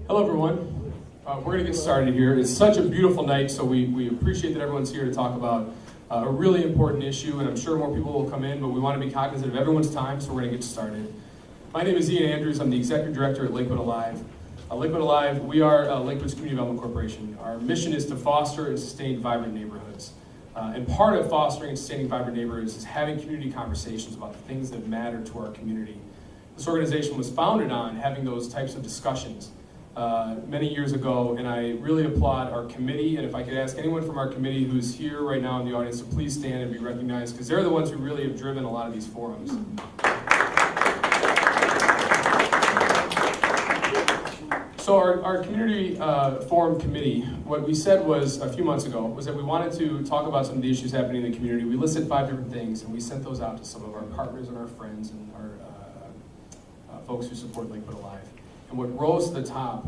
Hello, everyone. We're going to get started here. It's such a beautiful night, so we appreciate that everyone's here to talk about a really important issue, and I'm sure more people will come in, but we want to be cognizant of everyone's time, so we're going to get started. My name is Ian Andrews. I'm the Executive Director at Lakewood Alive. Lakewood Alive, we are Lakewood's Community Development Corporation. Our mission is to foster and sustain vibrant neighborhoods. And part of fostering and sustaining vibrant neighborhoods is having community conversations about the things that matter to our community. This organization was founded on having those types of discussions many years ago, and I really applaud our committee. And if I could ask anyone from our committee who's here right now in the audience to please stand and be recognized, because they're the ones who really have driven a lot of these forums. So our community forum committee, what we said was a few months ago was that we wanted to talk about some of the issues happening in the community. We listed 5 different things, and we sent those out to some of our partners and our friends and our folks who support Lakewood Alive. And what rose to the top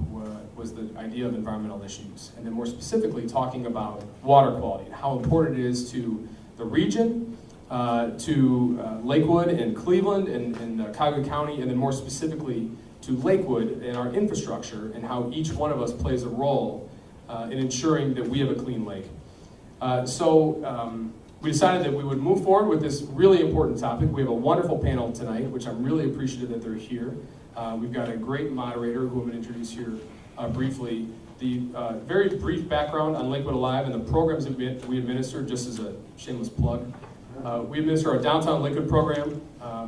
was the idea of environmental issues, and then more specifically talking about water quality and how important it is to the region, to Lakewood and Cleveland and Cuyahoga County, and then more specifically to Lakewood and our infrastructure and how each one of us plays a role in ensuring that we have a clean lake. We decided that we would move forward with this really important topic. We have a wonderful panel tonight, which I'm really appreciative that they're here. We've got a great moderator who I'm going to introduce here briefly. The very brief background on Lakewood Alive and the programs that we administer, just as a shameless plug. We administer our Downtown Lakewood program,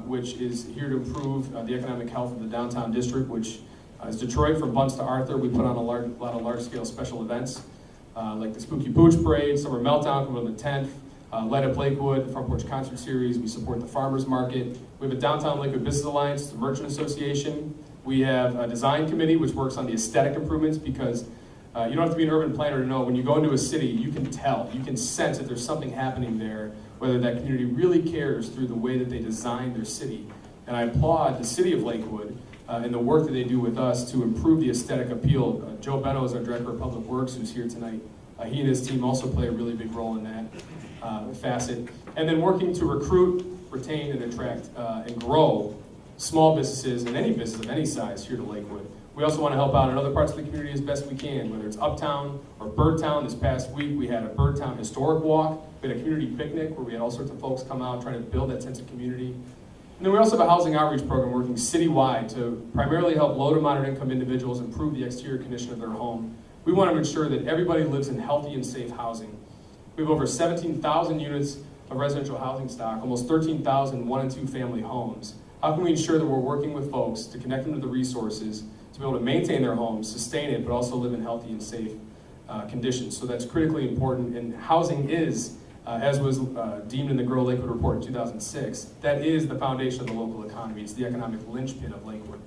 which is here to improve the economic health of the downtown district, which is Detroit from Bunce to Arthur. We put on a lot of large-scale special events, like the Spooky Pooch Parade, Summer Meltdown coming on the 10th, Light Up Lakewood, the Front Porch Concert Series. We support the Farmers Market. We have a Downtown Lakewood Business Alliance, the Merchant Association. We have a design committee, which works on the aesthetic improvements, because you don't have to be an urban planner to know when you go into a city, you can tell, you can sense that there's something happening there, whether that community really cares through the way that they design their city. And I applaud the city of Lakewood and the work that they do with us to improve the aesthetic appeal. Joe Benno is our Director of Public Works, who's here tonight. He and his team also play a really big role in that facet. And then working to recruit, retain, and attract and grow small businesses and any business of any size here to Lakewood. We also want to help out in other parts of the community as best we can, whether it's Uptown or Birdtown. This past week, we had a Birdtown historic walk. We had a community picnic where we had all sorts of folks come out trying to build that sense of community. And then we also have a housing outreach program working citywide to primarily help low to moderate income individuals improve the exterior condition of their home. We want to ensure that everybody lives in healthy and safe housing. We have over 17,000 units of residential housing stock, almost 13,000 1- and 2-family homes. How can we ensure that we're working with folks to connect them to the resources to be able to maintain their homes, sustain it, but also live in healthy and safe conditions? So that's critically important, and housing is, as was deemed in the Grow Lakewood report in 2006, that is the foundation of the local economy. It's the economic linchpin of Lakewood.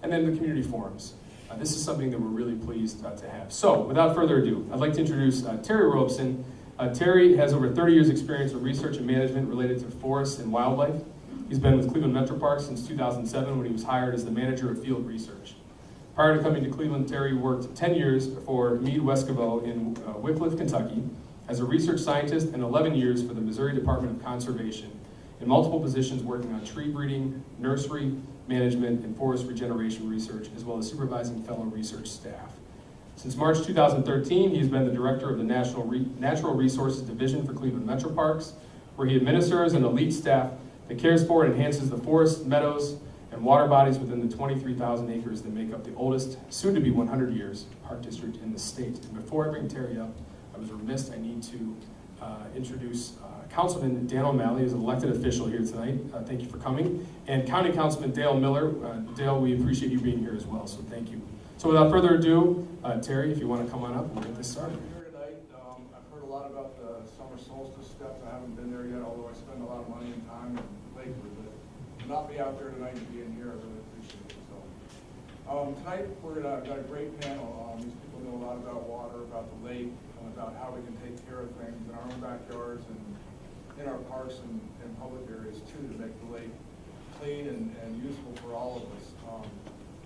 And then the community forums. This is something that we're really pleased to have. So, without further ado, I'd like to introduce Terry Robison. Terry has over 30 years experience in research and management related to forests and wildlife. He's been with Cleveland Metroparks since 2007 when he was hired as the manager of field research. Prior to coming to Cleveland, Terry worked 10 years for Meade Wescovo in Wickliffe, Kentucky, as a research scientist, and 11 years for the Missouri Department of Conservation in multiple positions working on tree breeding, nursery management, and forest regeneration research, as well as supervising fellow research staff. Since March 2013, he has been the director of the Natural Resources Division for Cleveland Metroparks, where he administers an elite staff that cares for and enhances the forests, meadows, and water bodies within the 23,000 acres that make up the oldest, soon-to-be 100 years, park district in the state. And before I bring Terry up, I was remiss, I need to introduce Councilman Dan O'Malley, who's an elected official here tonight. Thank you for coming. And County Councilman Dale Miller. Dale, we appreciate you being here as well, so thank you. So without further ado, Terry, if you want to come on up, we'll get this started. I'm here tonight. I've heard a lot about the summer solstice steps. I haven't been there yet, although I spend a lot of money and time in Lakewood. But to not be out there tonight and being here, I really appreciate it. So tonight we've got a great panel. These people know a lot about water, about the lake, about how we can take care of things in our own backyards and in our parks and public areas too, to make the lake clean and useful for all of us.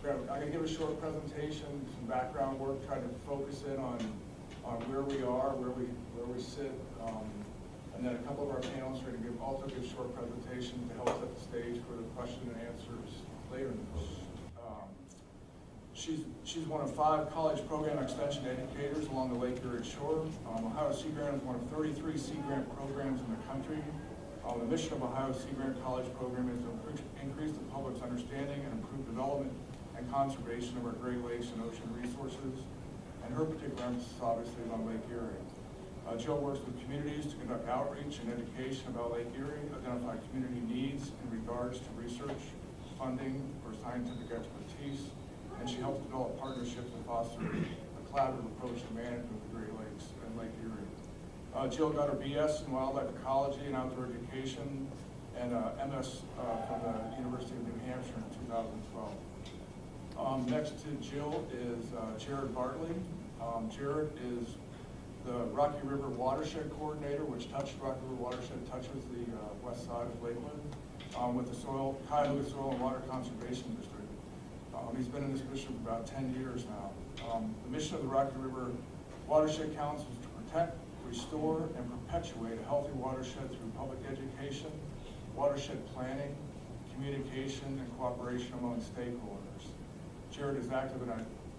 I'm going to give a short presentation, some background work, trying to focus in on where we are, where we sit, and then a couple of our panelists are going to also give short presentation to help set the stage for the question and answers later in the program. She's one of 5 college program extension educators along the Lake Erie shore. Ohio Sea Grant is one of 33 Sea Grant programs in the country. The mission of Ohio Sea Grant College Program is to increase the public's understanding and improve development and conservation of our Great Lakes and ocean resources. And her particular emphasis obviously is on Lake Erie. Jill works with communities to conduct outreach and education about Lake Erie, identify community needs in regards to research, funding, or scientific expertise, and she helps develop partnerships and foster a collaborative approach to management of the Great Lakes and Lake Erie. Jill got her BS in wildlife ecology and outdoor education and MS from the University of New Hampshire in 2012. Next to Jill is Jared Bartley. Jared is the Rocky River Watershed Coordinator, which Rocky River Watershed touches the west side of Lakewood with the Cuyahoga Soil and Water Conservation District. He's been in this position for about 10 years now. The mission of the Rocky River Watershed Council is to protect, restore, and perpetuate a healthy watershed through public education, watershed planning, communication, and cooperation among stakeholders. Jared is active in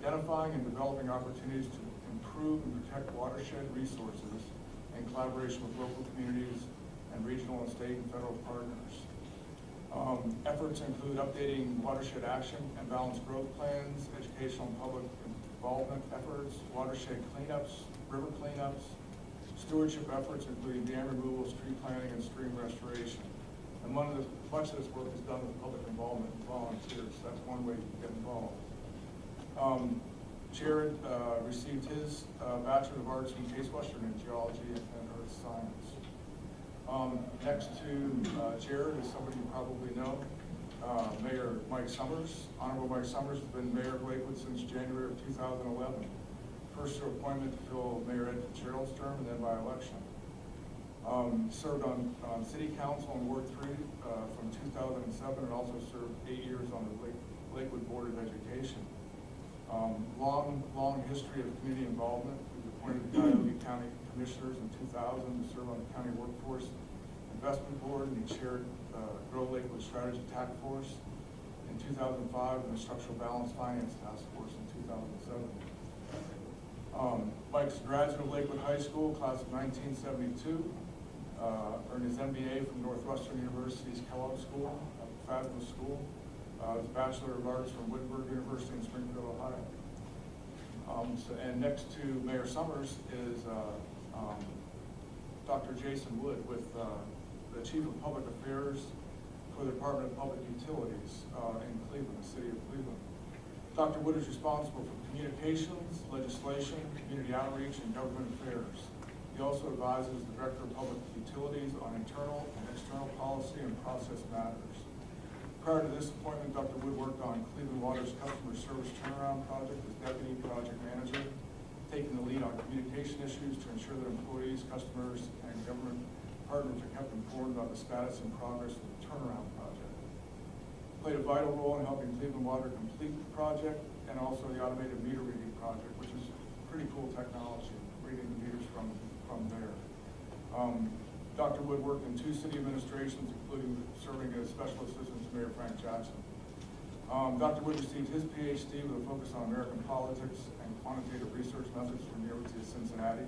identifying and developing opportunities to improve and protect watershed resources in collaboration with local communities and regional and state and federal partners. Efforts include updating watershed action and balanced growth plans, educational and public involvement efforts, watershed cleanups, river cleanups, stewardship efforts including dam removals, tree planting, and stream restoration. And much of this work is done with public involvement and volunteers. That's one way to get involved. Jared received his Bachelor of Arts from Case Western in Geology and Earth Science. Next to Jared is somebody you probably know, Mayor Mike Summers. Honorable Mike Summers has been mayor of Lakewood since January of 2011. First through appointment to fill Mayor Ed Fitzgerald's term and then by election. Served on City Council in Ward 3 from 2007 and also served 8 years on the Lakewood Board of Education. Long history of community involvement. He was appointed to Cuyahoga County Commissioners in 2000 to serve on the County Workforce Investment Board, and he chaired Grow Lakewood Strategy Task Force in 2005 and the Structural Balance Finance Task Force in 2007. Mike's a graduate of Lakewood High School, class of 1972. Earned his MBA from Northwestern University's Kellogg School, a fabulous school. His Bachelor of Arts from Wittenberg University in Springfield, Ohio. And next to Mayor Summers is Dr. Jason Wood with the Chief of Public Affairs for the Department of Public Utilities in Cleveland, the city of Cleveland. Dr. Wood is responsible for communications, legislation, community outreach, and government affairs. He also advises the Director of Public Utilities on internal and external policy and process matters. Prior to this appointment, Dr. Wood worked on Cleveland Water's customer service turnaround project as Deputy Project Manager, taking the lead on communication issues to ensure that employees, customers, and government partners are kept informed about the status and progress of the turnaround project. Played a vital role in helping Cleveland Water complete the project and also the automated meter reading project, which is pretty cool technology, reading the meters from there. Dr. Wood worked in 2 city administrations, including serving as special assistant to Mayor Frank Jackson. Dr. Wood received his Ph.D. with a focus on American politics and quantitative research methods from the University of Cincinnati.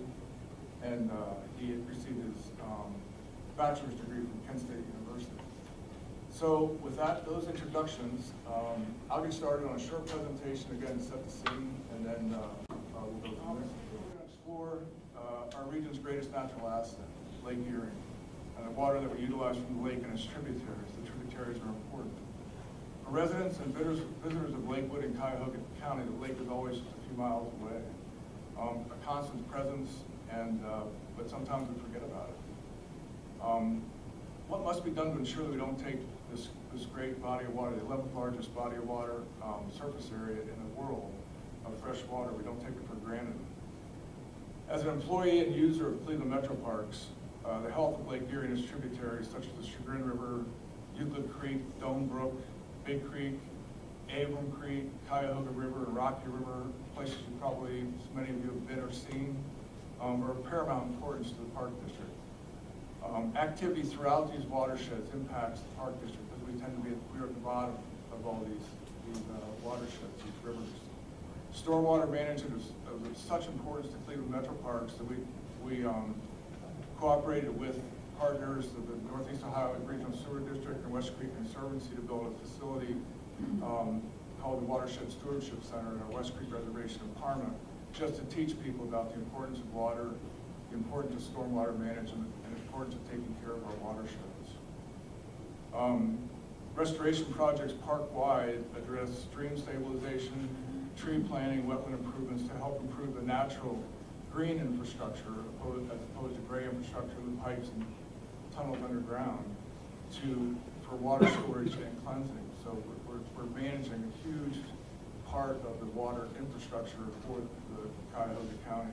And he had received his bachelor's degree from Kent State University. So with those introductions, I'll get started on a short presentation again to set the scene, and then we'll go from there. We're going to explore our region's greatest natural asset, Lake Erie, and the water that we utilize from the lake and its tributaries. The tributaries are important. For residents and visitors of Lakewood and Cuyahoga County, the lake is always just a few miles away. A constant presence, but sometimes we forget about it. What must be done to ensure that we don't take this great body of water, the 11th largest body of water surface area in the world of fresh water, we don't take it for granted. As an employee and user of Cleveland Metroparks, the health of Lake Erie and its tributaries, such as the Chagrin River, Euclid Creek, Dome Brook, Big Creek, Avon Creek, Cuyahoga River, and Rocky River, places you probably, many of you have been or seen, are of paramount importance to the Park District. Activity throughout these watersheds impacts the Park District because we're at the bottom of all these watersheds, these rivers. Stormwater management is of such importance to Cleveland Metroparks that we cooperated with partners of the Northeast Ohio Regional Sewer District and West Creek Conservancy to build a facility called the Watershed Stewardship Center at our West Creek Reservation in Parma, just to teach people about the importance of water, the importance of stormwater management, and the importance of taking care of our watersheds. Restoration projects park-wide address stream stabilization, tree planting, wetland improvements to help improve the natural green infrastructure as opposed to gray infrastructure with pipes and tunnels underground for water storage and cleansing. So we're managing a huge part of the water infrastructure for the Cuyahoga County.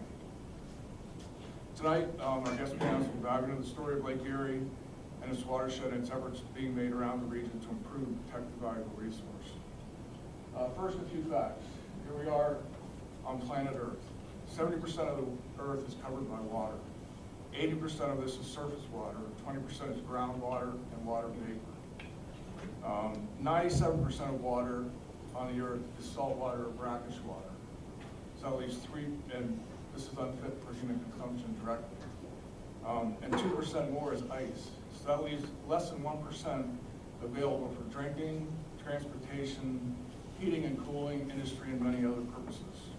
Tonight, our guest panelists will dive into the story of Lake Erie and its watershed and its efforts being made around the region to improve and protect the valuable resource. First, a few facts. Here we are on planet Earth. 70% of the Earth is covered by water. 80% of this is surface water, 20% is groundwater and water vapor. 97% of water on the Earth is salt water or brackish water. So at least and this is unfit for human consumption directly. And 2% more is ice. So that leaves less than 1% available for drinking, transportation, heating and cooling, industry, and many other purposes.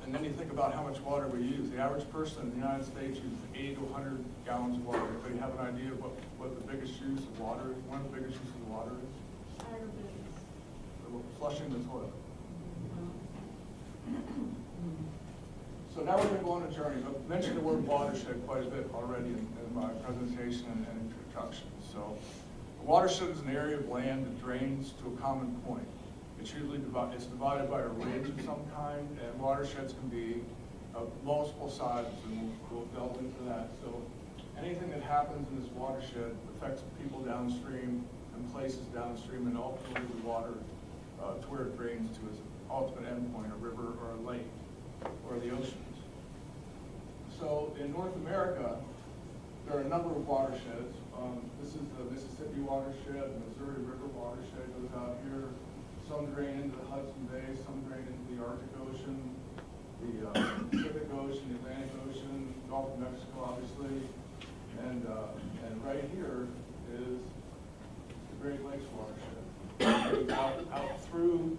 And then you think about how much water we use. The average person in the United States uses 80 to 100 gallons of water. But you have an idea of what the biggest use of water is? One of the biggest uses of water is? Flushing the toilet. So now we're going to go on a journey. I've mentioned the word watershed quite a bit already in my presentation and introduction. So a watershed is an area of land that drains to a common point. It's usually divided by a ridge of some kind, and watersheds can be of multiple sizes, and we'll delve into that. So anything that happens in this watershed affects people downstream and places downstream, and ultimately the water to where it drains to its ultimate endpoint, a river or a lake or the oceans. So in North America, there are a number of watersheds. This is the Mississippi watershed, the Missouri River watershed goes out here. Some drain into the Hudson Bay, some drain into the Arctic Ocean, the Pacific Ocean, the Atlantic Ocean, Gulf of Mexico, obviously. And right here is the Great Lakes watershed, out through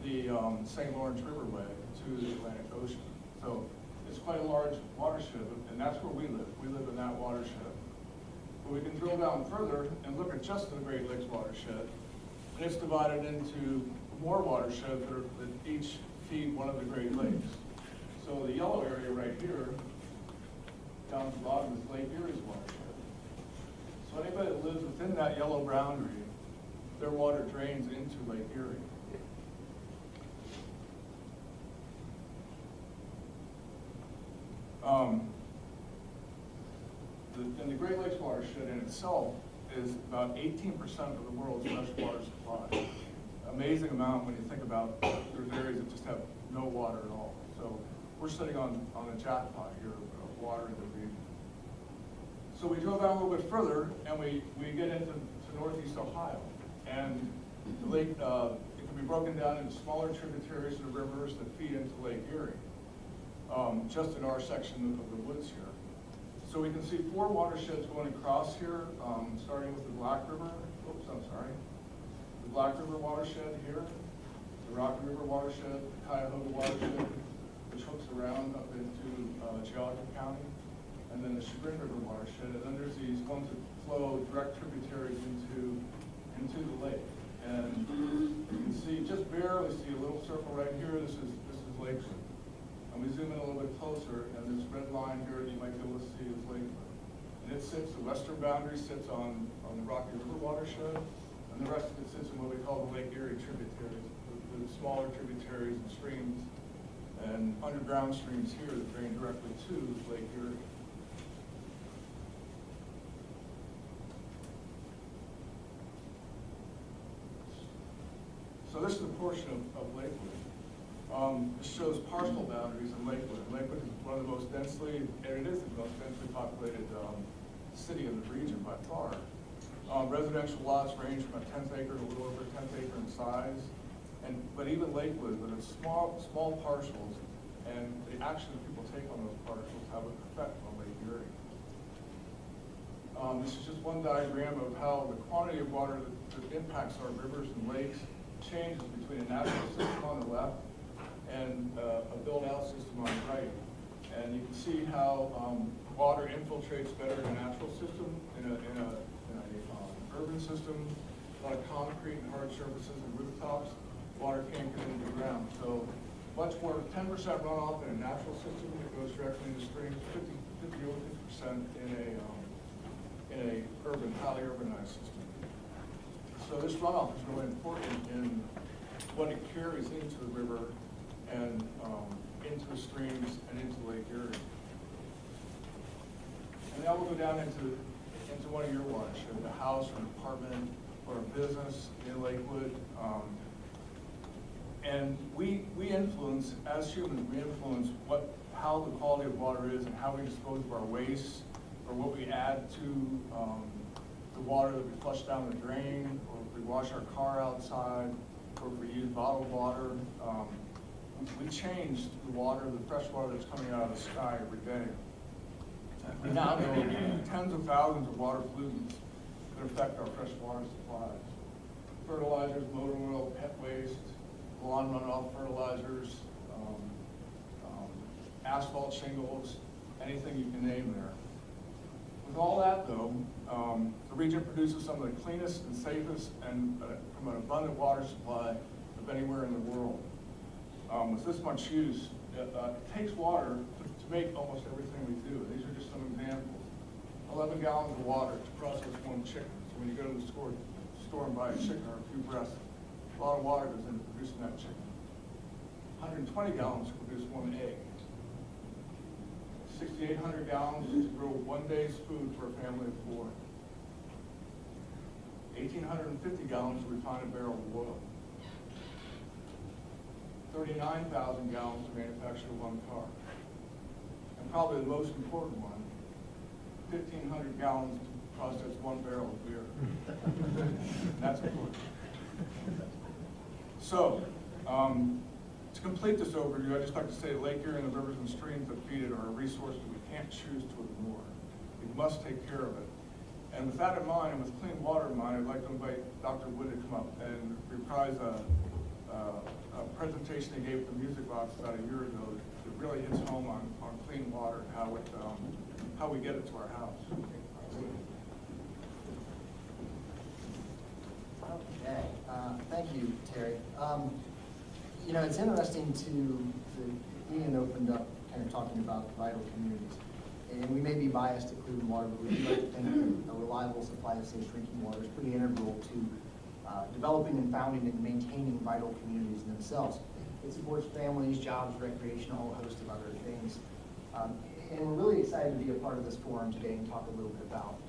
the St. Lawrence Riverway to the Atlantic Ocean. So it's quite a large watershed, and that's where we live. We live in that watershed. But we can drill down further and look at just the Great Lakes watershed, and it's divided into more watersheds that each feed one of the Great Lakes. So the yellow area right here, down at the bottom, is Lake Erie's watershed. So anybody that lives within that yellow boundary, their water drains into Lake Erie. And the Great Lakes watershed in itself is about 18% of the world's freshwater supply. Amazing amount when you think about there's areas that just have no water at all. So we're sitting on a jackpot here of water in the region. So we drill down a little bit further, and we get into Northeast Ohio. And the lake, it can be broken down into smaller tributaries of the rivers that feed into Lake Erie, just in our section of the woods here. So we can see 4 watersheds going across here, starting with the Black River. The Black River watershed here, the Rocky River watershed, the Cuyahoga watershed, which hooks around up into Geauga County, and then the Chagrin River watershed. And then there's these ones that flow direct tributaries into the lake. And you can see, just barely see a little circle right here. This is Lakewood. And we zoom in a little bit closer, and this red line here that you might be able to see is Lakewood. And it sits, the western boundary sits on the Rocky River watershed, and the rest of it sits in what we call the Lake Erie tributaries, the smaller tributaries and streams, and underground streams here that drain directly to Lake Erie. So this is a portion of Lakewood. This shows parcel boundaries in Lakewood. Lakewood is one of the most densely, and it is the most densely populated city in the region by far. Residential lots range from a 10th acre to a little over a 10th acre in size, but even Lakewood, but it's small parcels, and the action that people take on those parcels have an effect on Lake Erie. This is just one diagram of how the quantity of water that impacts our rivers and lakes changes between a natural system on the left and a built-out system on the right. And you can see how water infiltrates better in a natural system, in an urban system, a lot of concrete and hard surfaces and rooftops. Water can't get into the ground. So much more, 10% runoff in a natural system that goes directly into streams, 50% in a urban, highly urbanized system. So this runoff is really important in what it carries into the river and into the streams and into Lake Erie. And now we'll go down into one of your watersheds, a house or an apartment or a business in Lakewood. And we influence, as humans, we influence how the quality of water is and how we dispose of our waste, or what we add to the water that we flush down the drain, or if we wash our car outside, or if we use bottled water. We change the water, the fresh water that's coming out of the sky every day. We now know tens of thousands of water pollutants that affect our fresh water supplies. Fertilizers, motor oil, pet waste, lawn runoff fertilizers, asphalt shingles, anything you can name there. With all that though, the region produces some of the cleanest and safest and from an abundant water supply of anywhere in the world. With this much use, it takes water to make almost everything we do. These are just some examples. 11 gallons of water to process one chicken. So when you go to the store and buy a chicken or a few breasts, a lot of water goes into producing that chicken. 120 gallons to produce one egg. 6,800 gallons to grow one day's food for a family of 4. 1,850 gallons to refine a barrel of oil. 39,000 gallons to manufacture one car. And probably the most important one, 1,500 gallons to process one barrel of beer. That's important. So, to complete this overview, I'd just like to say that Lake Erie and the rivers and streams that feed it are a resource that we can't choose to ignore. We must take care of it. And with that in mind, and with clean water in mind, I'd like to invite Dr. Wood to come up and reprise a presentation he gave at the Music Box about a year ago that really hits home on clean water and how we get it to our house. Okay, thank you, Terry. You know, it's interesting Ian opened up kind of talking about vital communities. And we may be biased to clean water, but we do like to think that a reliable supply of safe drinking water is pretty integral to developing and founding and maintaining vital communities themselves. It supports families, jobs, recreation, a whole host of other things. And we're really excited to be a part of this forum today and talk a little bit about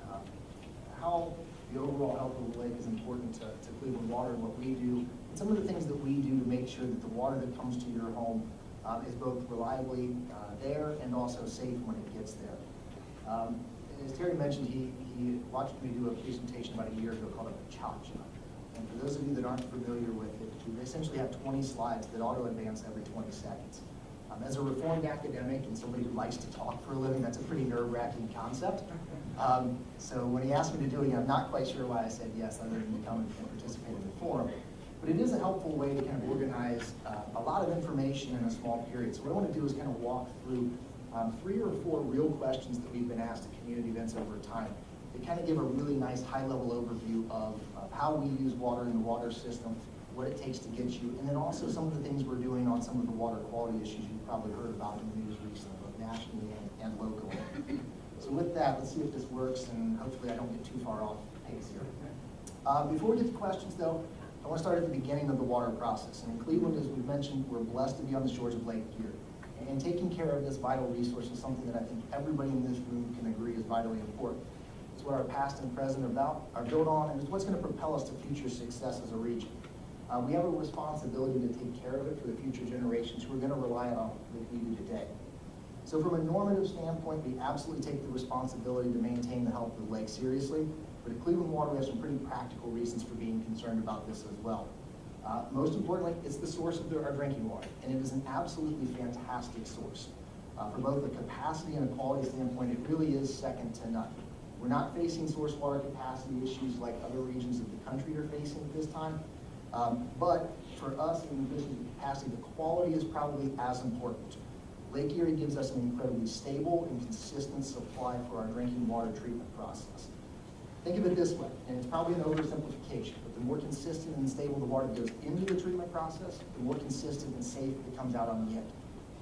how the overall health of the lake is important to Cleveland Water and what we do, and some of the things that we do to make sure that the water that comes to your home is both reliably there and also safe when it gets there. As Terry mentioned, he watched me do a presentation about a year ago called a Cha-Cha. And for those of you that aren't familiar with it, we essentially have 20 slides that auto-advance every 20 seconds. As a reformed academic and somebody who likes to talk for a living, that's a pretty nerve-wracking concept. So when he asked me to do it, I'm not quite sure why I said yes, other than to come and participate in the forum. But it is a helpful way to kind of organize a lot of information in a small period. So what I want to do is kind of walk through 3 or 4 real questions that we've been asked at community events over time. They kind of give a really nice high-level overview of how we use water in the water system, what it takes to get you, and then also some of the things we're doing on some of the water quality issues you've probably heard about in the news recently, both nationally and locally. So with that, let's see if this works, and hopefully I don't get too far off pace here. Before we get to questions, though, I want to start at the beginning of the water process. And in Cleveland, as we've mentioned, we're blessed to be on the shores of Lake Erie. And taking care of this vital resource is something that I think everybody in this room can agree is vitally important. It's what our past and present are built on, and it's what's going to propel us to future success as a region. We have a responsibility to take care of it for the future generations who are going to rely on it like we do today. So from a normative standpoint, we absolutely take the responsibility to maintain the health of the lake seriously, but at Cleveland Water, we have some pretty practical reasons for being concerned about this as well. Most importantly, it's the source of our drinking water, and it is an absolutely fantastic source. From both a capacity and a quality standpoint, it really is second to none. We're not facing source water capacity issues like other regions of the country are facing at this time. But for us, in addition to capacity, the quality is probably as important. Lake Erie gives us an incredibly stable and consistent supply for our drinking water treatment process. Think of it this way, and it's probably an oversimplification, but the more consistent and stable the water goes into the treatment process, the more consistent and safe it comes out on the end.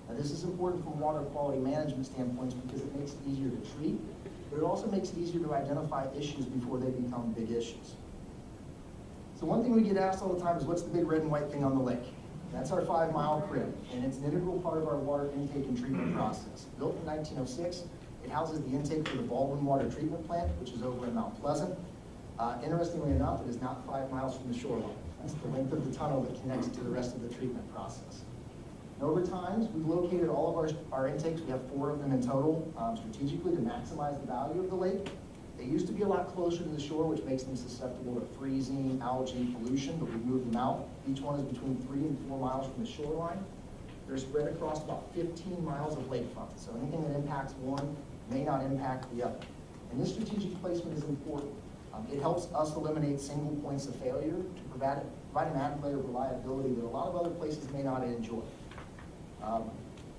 Now, this is important from water quality management standpoints because it makes it easier to treat, but it also makes it easier to identify issues before they become big issues. So one thing we get asked all the time is, what's the big red and white thing on the lake? That's our 5-mile crib, and it's an integral part of our water intake and treatment process. Built in 1906, it houses the intake for the Baldwin Water Treatment Plant, which is over in Mount Pleasant. Interestingly enough, it is not 5 miles from the shoreline. That's the length of the tunnel that connects to the rest of the treatment process. And over time, we've located all of our intakes. We have 4 of them in total, strategically to maximize the value of the lake. They used to be a lot closer to the shore, which makes them susceptible to freezing, algae, pollution, but we've moved them out. Each one is between 3 and 4 miles from the shoreline. They're spread across about 15 miles of lakefront, so anything that impacts one may not impact the other. And this strategic placement is important. It helps us eliminate single points of failure to provide an added layer of reliability that a lot of other places may not enjoy.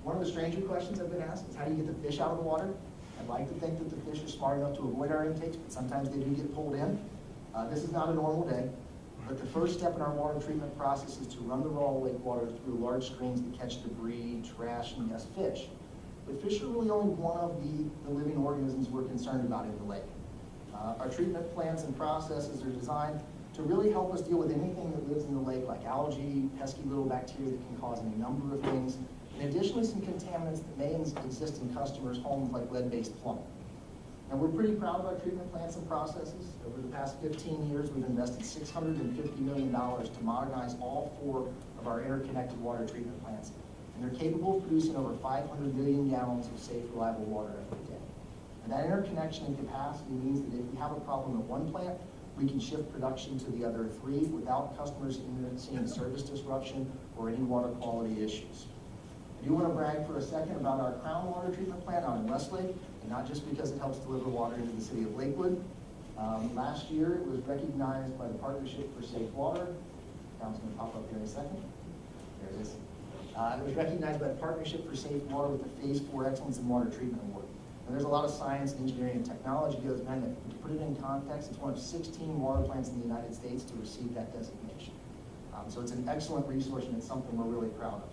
One of the stranger questions I've been asked is, how do you get the fish out of the water? I'd like to think that the fish are smart enough to avoid our intakes, but sometimes they do get pulled in. This is not a normal day, but the first step in our water treatment process is to run the raw lake water through large screens to catch debris, trash, and yes, fish. But fish are really only one of the living organisms we're concerned about in the lake. Our treatment plants and processes are designed to really help us deal with anything that lives in the lake, like algae, pesky little bacteria that can cause any number of things, and additionally some contaminants that may exist in customers' homes, like lead-based plumbing. Now, we're pretty proud of our treatment plants and processes. Over the past 15 years, we've invested $650 million to modernize all 4 of our interconnected water treatment plants, and they're capable of producing over 500 million gallons of safe, reliable water every day. And that interconnection and capacity means that if we have a problem at one plant, we can shift production to the other 3 without customers seeing service disruption or any water quality issues. I do want to brag for a second about our Crown Water Treatment Plant out in Westlake, and not just because it helps deliver water into the city of Lakewood. Last year, it was recognized by the Partnership for Safe Water. Crown's going to pop up here in a second. There it is. It was recognized by the Partnership for Safe Water with the Phase 4 Excellence in Water Treatment Award. And there's a lot of science, engineering, and technology goes behind it. To put it in context, it's one of 16 water plants in the United States to receive that designation. So it's an excellent resource, and it's something we're really proud of.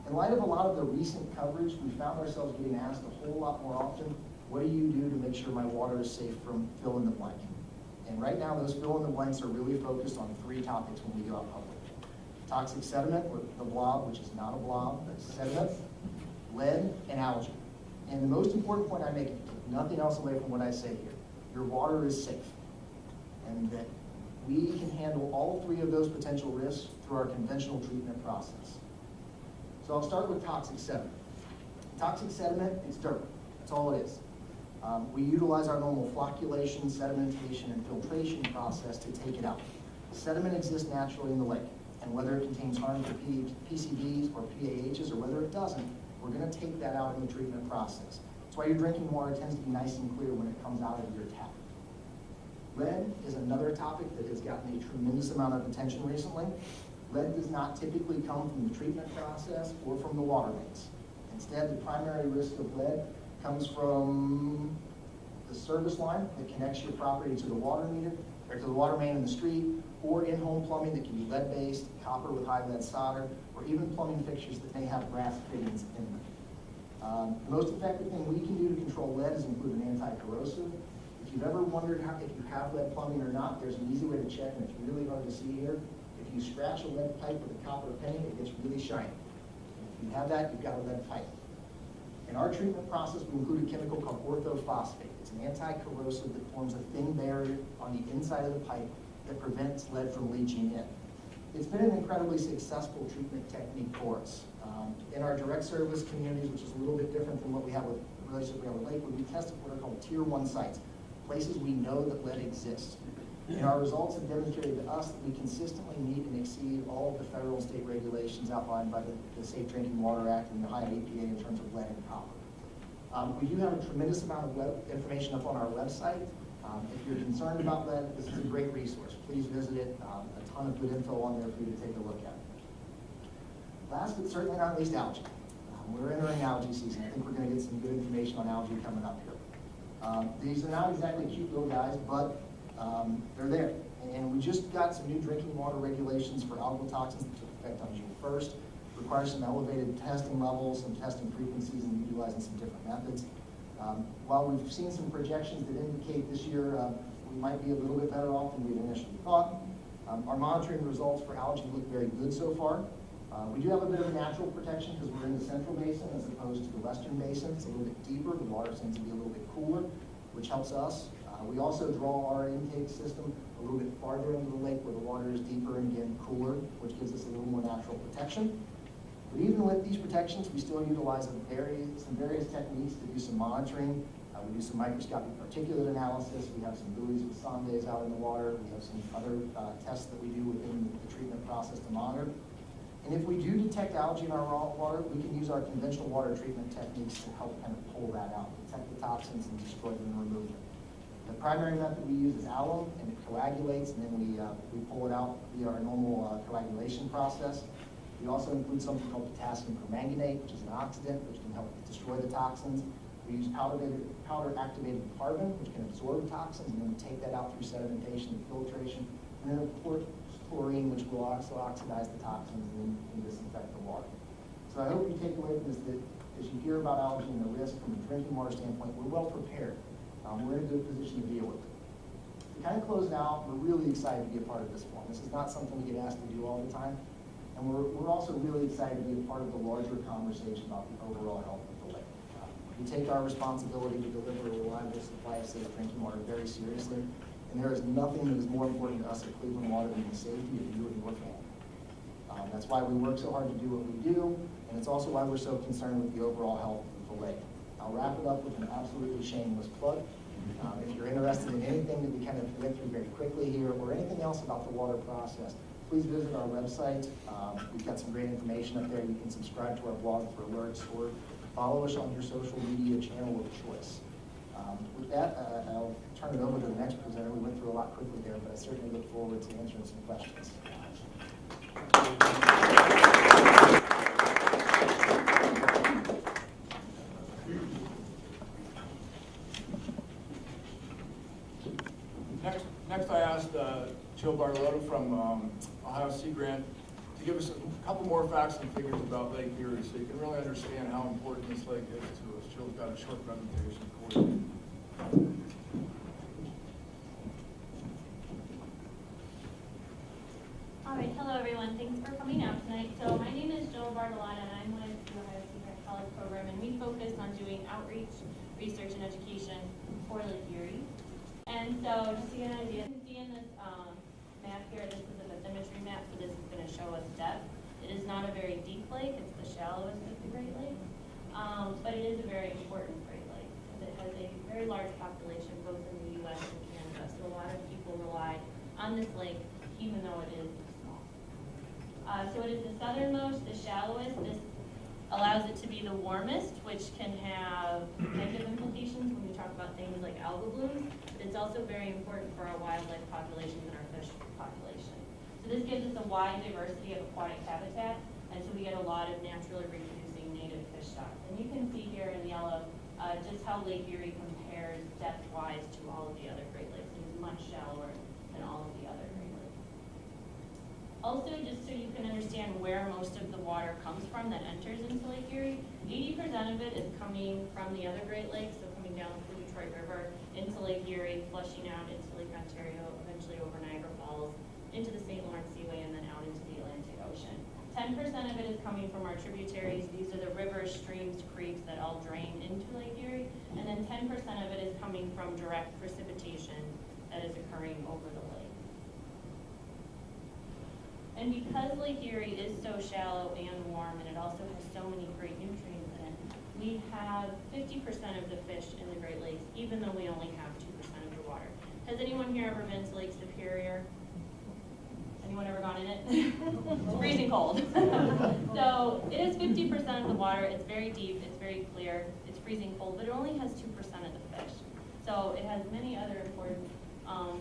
In light of a lot of the recent coverage, we found ourselves getting asked a whole lot more often, what do you do to make sure my water is safe from fill in the blank? And right now, those fill in the blanks are really focused on 3 topics when we go out public. Toxic sediment, or the blob, which is not a blob, but sediment, lead, and algae. And the most important point I make, take nothing else away from what I say here, your water is safe. And that we can handle all 3 of those potential risks through our conventional treatment process. So I'll start with toxic sediment. Toxic sediment is dirt. That's all it is. We utilize our normal flocculation, sedimentation, and filtration process to take it out. Sediment exists naturally in the lake, and whether it contains harmful PCBs or PAHs or whether it doesn't, we're going to take that out in the treatment process. That's why your drinking water tends to be nice and clear when it comes out of your tap. Lead is another topic that has gotten a tremendous amount of attention recently. Lead does not typically come from the treatment process or from the water mains. Instead, the primary risk of lead comes from the service line that connects your property to the water meter, or to the water main in the street, or in-home plumbing that can be lead-based, copper with high lead solder, or even plumbing fixtures that may have brass fittings in them. The most effective thing we can do to control lead is include an anti-corrosive. If you've ever wondered if you have lead plumbing or not, there's an easy way to check, and it's really hard to see here. If you scratch a lead pipe with a copper penny, it gets really shiny. If you have that, you've got a lead pipe. In our treatment process, we include a chemical called orthophosphate. It's an anti-corrosive that forms a thin barrier on the inside of the pipe that prevents lead from leaching in. It's been an incredibly successful treatment technique for us. In our direct service communities, which is a little bit different than what we have with the relationship we have with Lakewood, we tested what are called Tier 1 sites, places we know that lead exists. And our results have demonstrated to us that we consistently meet and exceed all of the federal and state regulations outlined by the Safe Drinking Water Act and the Ohio EPA in terms of lead and copper. We do have a tremendous amount of web information up on our website. If you're concerned about lead, this is a great resource. Please visit it. A ton of good info on there for you to take a look at. Last but certainly not least, algae. We're entering algae season. I think we're going to get some good information on algae coming up here. These are not exactly cute little guys, but they're there. And we just got some new drinking water regulations for algal toxins that took effect on June 1st. Require some elevated testing levels, some testing frequencies, and utilizing some different methods. While we've seen some projections that indicate this year we might be a little bit better off than we had initially thought, our monitoring results for algae look very good so far. We do have a bit of a natural protection because we're in the central basin as opposed to the western basin. It's a little bit deeper. The water seems to be a little bit cooler, which helps us. We also draw our intake system a little bit farther into the lake where the water is deeper and again cooler, which gives us a little more natural protection. But even with these protections, we still utilize some various techniques to do some monitoring. We do some microscopic particulate analysis. We have some buoys with sondes out in the water. We have some other tests that we do within the treatment process to monitor. And if we do detect algae in our raw water, we can use our conventional water treatment techniques to help kind of pull that out, detect the toxins and destroy them and remove them. The primary method we use is alum, and it coagulates, and then we pull it out via our normal coagulation process. We also include something called potassium permanganate, which is an oxidant, which can help destroy the toxins. We use powder activated carbon, which can absorb toxins, and then we take that out through sedimentation and filtration. And then of course, chlorine, which will also oxidize the toxins and disinfect the water. So I hope you take away from this that as you hear about algae and the risk from a drinking water standpoint, we're well prepared. We're in a good position to deal with it. To kind of close it out, we're really excited to be a part of this one. This is not something we get asked to do all the time. And we're also really excited to be a part of the larger conversation about the overall health of the lake. We take our responsibility to deliver a reliable supply of safe drinking water very seriously. And there is nothing that is more important to us at Cleveland Water than the safety of you and your family. That's why we work so hard to do what we do, and it's also why we're so concerned with the overall health of the lake. I'll wrap it up with an absolutely shameless plug. If you're interested in anything that we kind of went through very quickly here, or anything else about the water process, please visit our website. We've got some great information up there. You can subscribe to our blog for alerts, or follow us on your social media channel of choice. With that, I'll turn it over to the next presenter. We went through a lot quickly there, but I certainly look forward to answering some questions. Next I asked Joe Bartolotta from Ohio Sea Grant to give us a couple more facts and figures about Lake Erie so you can really understand how important this lake is to us. Joe's got a short presentation for you. All right, hello everyone. Thanks for coming out tonight. So my name is Joe Bartolotta, and I'm with the Ohio Sea Grant College Program, and we focus on doing outreach, research, and education for Lake Erie. And so just to get an idea, you can see in this map here, this is a bathymetry map, so this is going to show us depth. It is not a very deep lake. It's the shallowest of the Great Lakes, but it is a very important Great Lake because it has a very large population both in the U.S. and Canada. So a lot of people rely on this lake, even though it is small. So it is the southernmost, the shallowest. This allows it to be the warmest, which can have negative implications when we talk about things like algal blooms, but it's also very important for our wildlife populations and our fish population. So this gives us a wide diversity of aquatic habitat, and so we get a lot of naturally reproducing native fish stocks. And you can see here in yellow just how Lake Erie compares depth-wise to all of the other Great Lakes. It is much shallower than all of the other Great Lakes. Also, just so you can understand where most of the water comes from that enters into Lake Erie, 80% of it is coming from the other Great Lakes, so coming down the Detroit River into Lake Erie, flushing out into Lake Ontario, eventually over Niagara Falls, into the St. Lawrence Seaway, and then out into the Atlantic Ocean. 10% of it is coming from our tributaries. These are the rivers, streams, creeks that all drain into Lake Erie, and then 10% of it is coming from direct precipitation that is occurring over the lake. And because Lake Erie is so shallow and warm, and it also has so many great nutrients in it, we have 50% of the fish in the Great Lakes, even though we only have 2% of the water. Has anyone here ever been to Lake Superior? Anyone ever gone in it? It's freezing cold. So it is 50% of the water. It's very deep. It's very clear. It's freezing cold, but it only has 2% of the fish. So it has many other important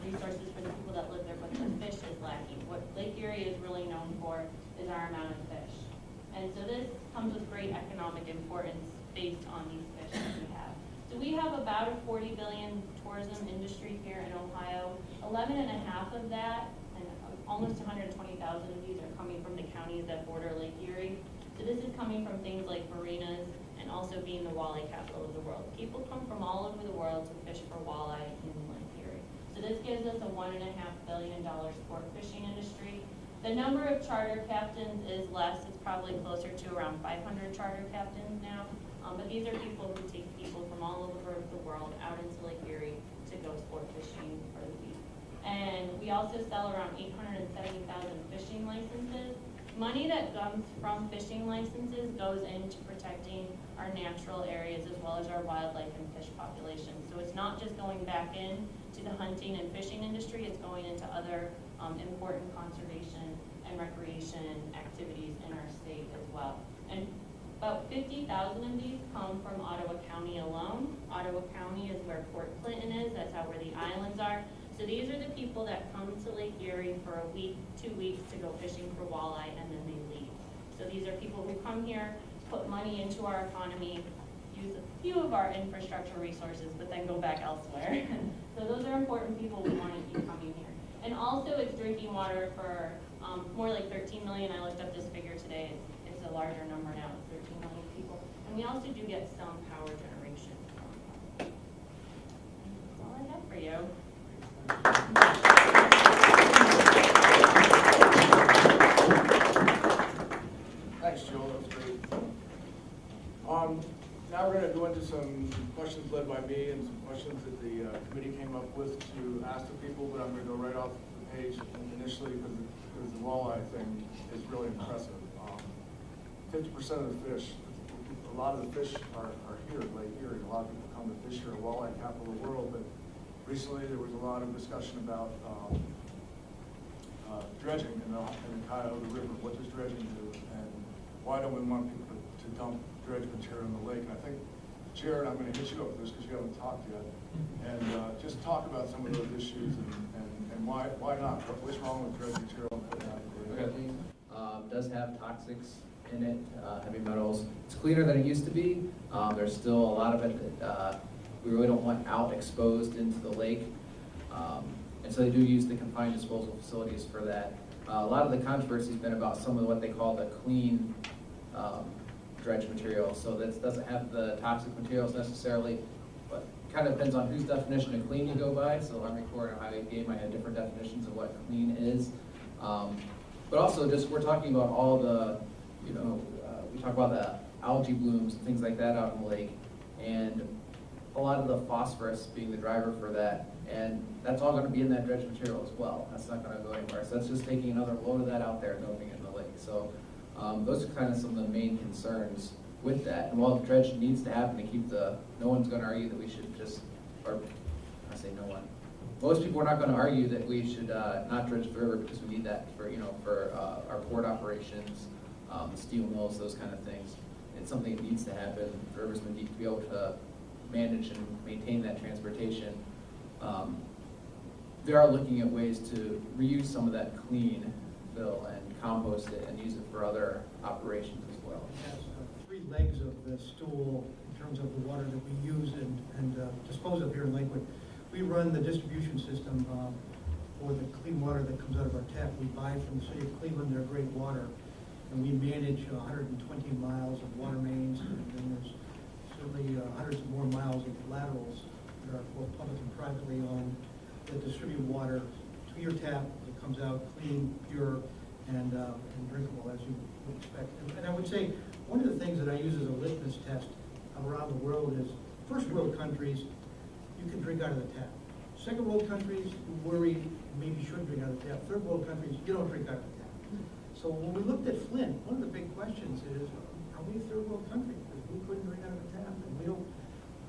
resources for the people that live there, but the fish is lacking. What Lake Erie is really known for is our amount of fish. And so this comes with great economic importance based on these fish that we have. So we have about a 40 billion tourism industry here in Ohio. 11 and a half of that, and almost 120,000 of these are coming from the counties that border Lake Erie. So this is coming from things like marinas and also being the walleye capital of the world. People come from all over the world to fish for walleye in Lake Erie. So this gives us a $1.5 billion sport fishing industry. The number of charter captains is less. It's probably closer to around 500 charter captains now. But these are people who take people from all over the world out into Lake Erie to go sport fishing for the week. And we also sell around 870,000 fishing licenses. Money that comes from fishing licenses goes into protecting our natural areas as well as our wildlife and fish populations. So it's not just going back in to the hunting and fishing industry, it's going into other important conservation and recreation activities in our state as well. And about 50,000 of these come from Ottawa County alone. Ottawa County is where Port Clinton is, that's where the islands are. So these are the people that come to Lake Erie for a week, 2 weeks to go fishing for walleye and then they leave. So these are people who come here, put money into our economy, use a few of our infrastructure resources, but then go back elsewhere. So those are important people we want to keep coming here. And also it's drinking water for more like 13 million. I looked up this figure today. It's a larger number now, it's 13 million people. And we also do get some power generation from them. That's all I have for you. Thanks, Joel, that was great. Now we're going to go into some questions led by me and some questions that the committee came up with to ask the people, but I'm going to go right off the page initially because the walleye thing is really impressive. 50% of the fish, a lot of the fish are here in Lake Erie. A lot of people come to fish here, walleye capital of the world, but recently there was a lot of discussion about dredging in the Cuyahoga River. What does dredging do, and why don't we want people to dump dredge material in the lake? And I think, Jared, I'm going to hit you up with this because you haven't talked yet, and just talk about some of those issues and why not? What's wrong with dredge material and putting it out in the lake? Does have toxics in it, heavy metals. It's cleaner than it used to be. There's still a lot of it that we really don't want out exposed into the lake. And so they do use the confined disposal facilities for that. A lot of the controversy has been about some of what they call the clean dredge material. So that doesn't have the toxic materials necessarily, but kind of depends on whose definition of clean you go by. So Army Corps and Highway Game might have different definitions of what clean is. But also just we're talking about all the, we talk about the algae blooms and things like that out in the lake, and a lot of the phosphorus being the driver for that, and that's all going to be in that dredge material as well. That's not going to go anywhere. So that's just taking another load of that out there and dumping it in the lake. So those are kind of some of the main concerns with that. And while the dredge needs to happen to keep no one's going to argue that we should just, or I say no one. Most people are not going to argue that we should not dredge the river because we need that for our port operations, steel mills, those kind of things. It's something that needs to happen. The rivers need to be able to manage and maintain that transportation. They are looking at ways to reuse some of that clean fill and compost it and use it for other operations as well. It has 3 legs of the stool in terms of the water that we use and dispose of here in Lakewood. We run the distribution system for the clean water that comes out of our tap. We buy from the city of Cleveland their great water, and we manage 120 miles of water mains, and then there's certainly hundreds of more miles of laterals that are both public and privately owned that distribute water to your tap. It comes out clean, pure, and drinkable, as you would expect. And I would say one of the things that I use as a litmus test around the world is first world countries, you can drink out of the tap. Second world countries, you worry maybe you shouldn't drink out of the tap. Third world countries, you don't drink out of the tap. So when we looked at Flint, one of the big questions is, are we a third world country? Because we couldn't drink out of the tap, and we don't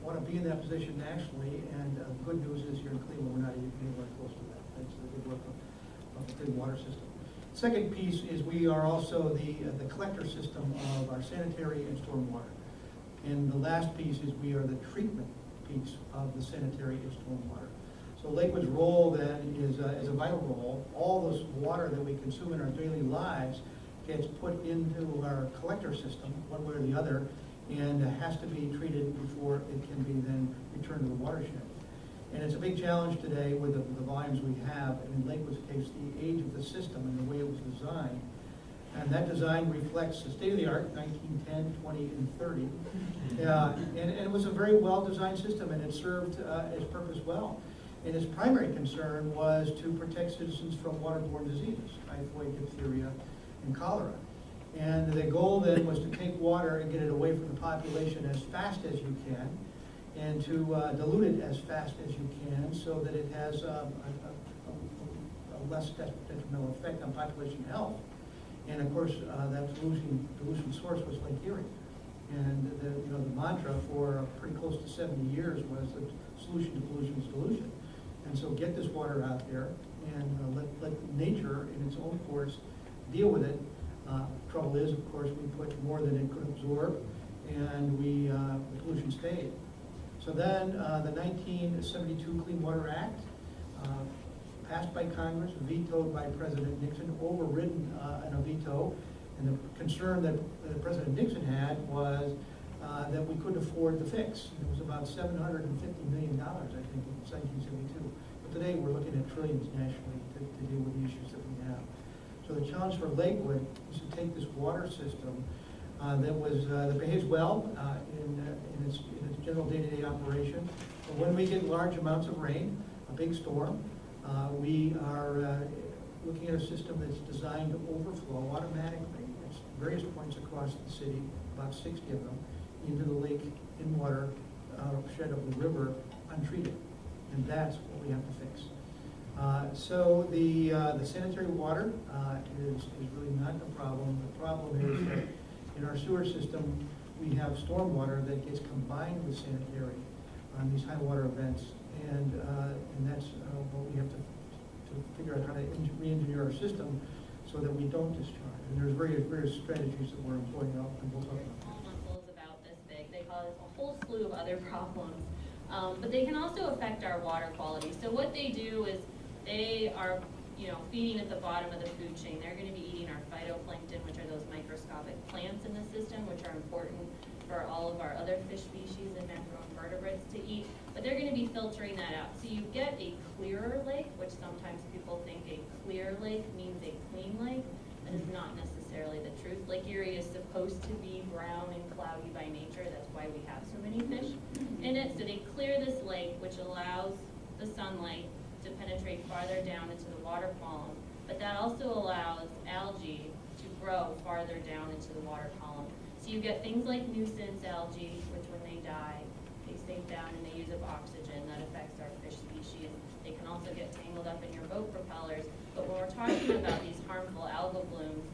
want to be in that position nationally, and the good news is here in Cleveland, we're not even anywhere close to that. That's the good work of the clean water system. Second piece is we are also the collector system of our sanitary and stormwater. And the last piece is we are the treatment piece of the sanitary and stormwater. So Lakewood's role then is a vital role. All this water that we consume in our daily lives gets put into our collector system, one way or the other, and has to be treated before it can be then returned to the watershed. And it's a big challenge today with the volumes we have, and in Lakewood's case, the age of the system and the way it was designed. And that design reflects the state-of-the-art, 1910, 20, and 30. And it was a very well-designed system, and it served its purpose well. And its primary concern was to protect citizens from waterborne diseases, typhoid, diphtheria, and cholera. And the goal then was to take water and get it away from the population as fast as you can, and to dilute it as fast as you can so that it has a less detrimental effect on population health. And of course, that dilution source was Lake Erie. And the mantra for pretty close to 70 years was that solution to pollution is dilution. And so get this water out there and let nature in its own course deal with it. Trouble is, of course, we put more than it could absorb, and the pollution stayed. So then the 1972 Clean Water Act, passed by Congress, vetoed by President Nixon, overridden in a veto. And the concern that President Nixon had was that we couldn't afford the fix. It was about $750 million, I think, in 1972. But today we're looking at trillions nationally to deal with the issues that we have. So the challenge for Lakewood is to take this water system that behaves well in its general day-to-day operation. But when we get large amounts of rain, a big storm, we are looking at a system that's designed to overflow automatically at various points across the city, about 60 of them, into the lake in water shed of the river untreated. And that's what we have to fix. So the sanitary water is really not the problem. The problem is that in our sewer system, we have stormwater that gets combined with sanitary on these high water events. And that's what we have to figure out how to re-engineer our system so that we don't discharge. And there's various strategies that we're employing out, and we'll talk about. Small muscles about this big. They cause a whole slew of other problems. But they can also affect our water quality. So what they do is they are, feeding at the bottom of the food chain. They're going to be eating our phytoplankton, which are those microscopic plants in the system, which are important for all of our other fish species and macroinvertebrates to eat. But they're going to be filtering that out. So you get a clearer lake, which sometimes people think a clear lake means a clean lake. That is not necessarily the truth. Lake Erie is supposed to be brown and cloudy by nature. That's why we have so many fish in it. So they clear this lake, which allows the sunlight to penetrate farther down into the water column. But that also allows algae to grow farther down into the water column. So you get things like nuisance algae, which when they die, they sink down and they use up oxygen. That affects our fish species. They can also get tangled up in your boat propellers. But when we're talking about these harmful algal blooms,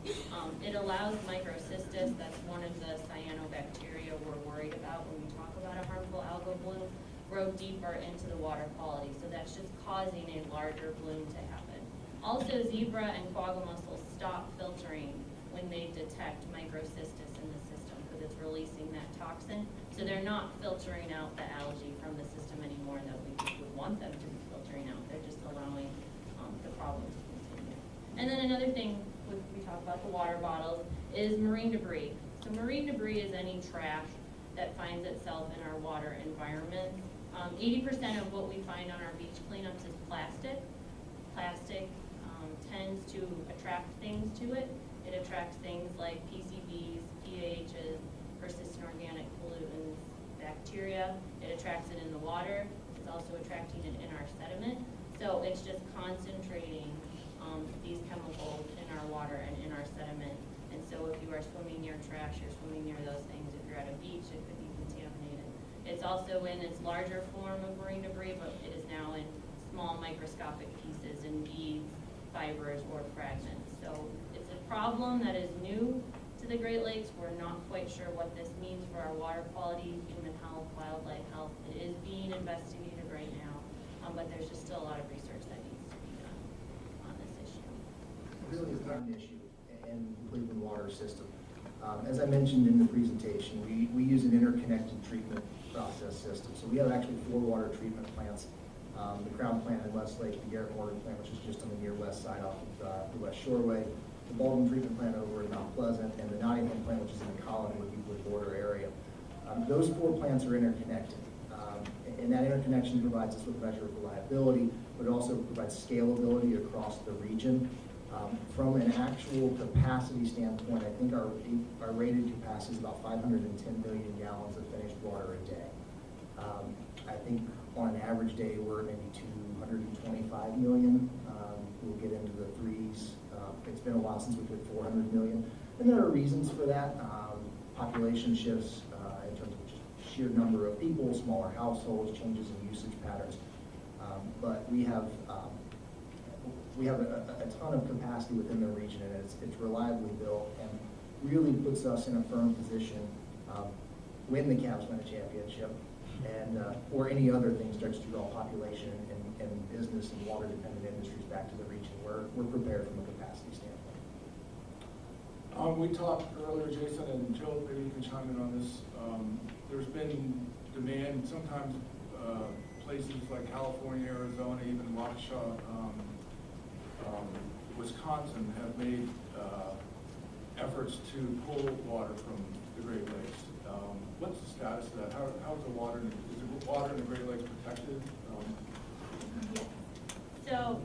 it allows microcystis, that's one of the cyanobacteria we're worried about when we talk about a harmful algal bloom, grow deeper into the water quality. So that's just causing a larger bloom to happen. Also, zebra and quagga mussels stop filtering when they detect microcystis in the system because it's releasing that toxin. So they're not filtering out the algae from the system anymore that we would want them to be filtering out. They're just allowing the problem to continue. And then another thing, we talk about the water bottles, is marine debris. So marine debris is any trash that finds itself in our water environment. 80% of what we find on our beach cleanups is plastic. Plastic tends to attract things to it. It attracts things like PCBs, PAHs, persistent organic pollutants, bacteria. It attracts it in the water. It's also attracting it in our sediment. So it's just concentrating these chemicals in our water and in our sediment. And so if you are swimming near trash, you're swimming near those things. If you're at a beach, it could be contaminated. It's also in its larger form of marine debris, but it is now in small microscopic pieces in beads, fibers, or fragments. So it's a problem that is new to the Great Lakes. We're not quite sure what this means for our water quality, human health, health, wildlife health. It is being investigated right now, but there's just still a lot of research that needs to be done on this issue. It really is not an issue in the Cleveland water system. As I mentioned in the presentation, we use an interconnected treatment process system. So we have actually 4 water treatment plants. The Crown plant in Westlake, the Garrett Morgan plant, which is just on the near west side off of the West Shoreway, the Baldwin treatment plant over in Mount Pleasant, and the Nottingham plant, which is in the Collinwood border area. Those 4 plants are interconnected. And that interconnection provides us with a measure of reliability, but it also provides scalability across the region. From an actual capacity standpoint, I think our rated capacity is about 510 million gallons of finished water a day. I think on an average day, we're at maybe 225 million. We'll get into the threes. It's been a while since we hit 400 million. And there are reasons for that. Population shifts in terms of just sheer number of people, smaller households, changes in usage patterns. But we have a ton of capacity within the region, and it's reliably built and really puts us in a firm position when the Cavs win a championship and or any other thing starts to draw population and business and water-dependent industries back to the region. We're prepared from a capacity standpoint. We talked earlier, Jason, and Joe, maybe you can chime in on this. There's been demand, sometimes places like California, Arizona, even Waukesha, Wisconsin have made efforts to pull water from the Great Lakes. What's the status of that? How's the water, is the water in the Great Lakes protected? Yes. So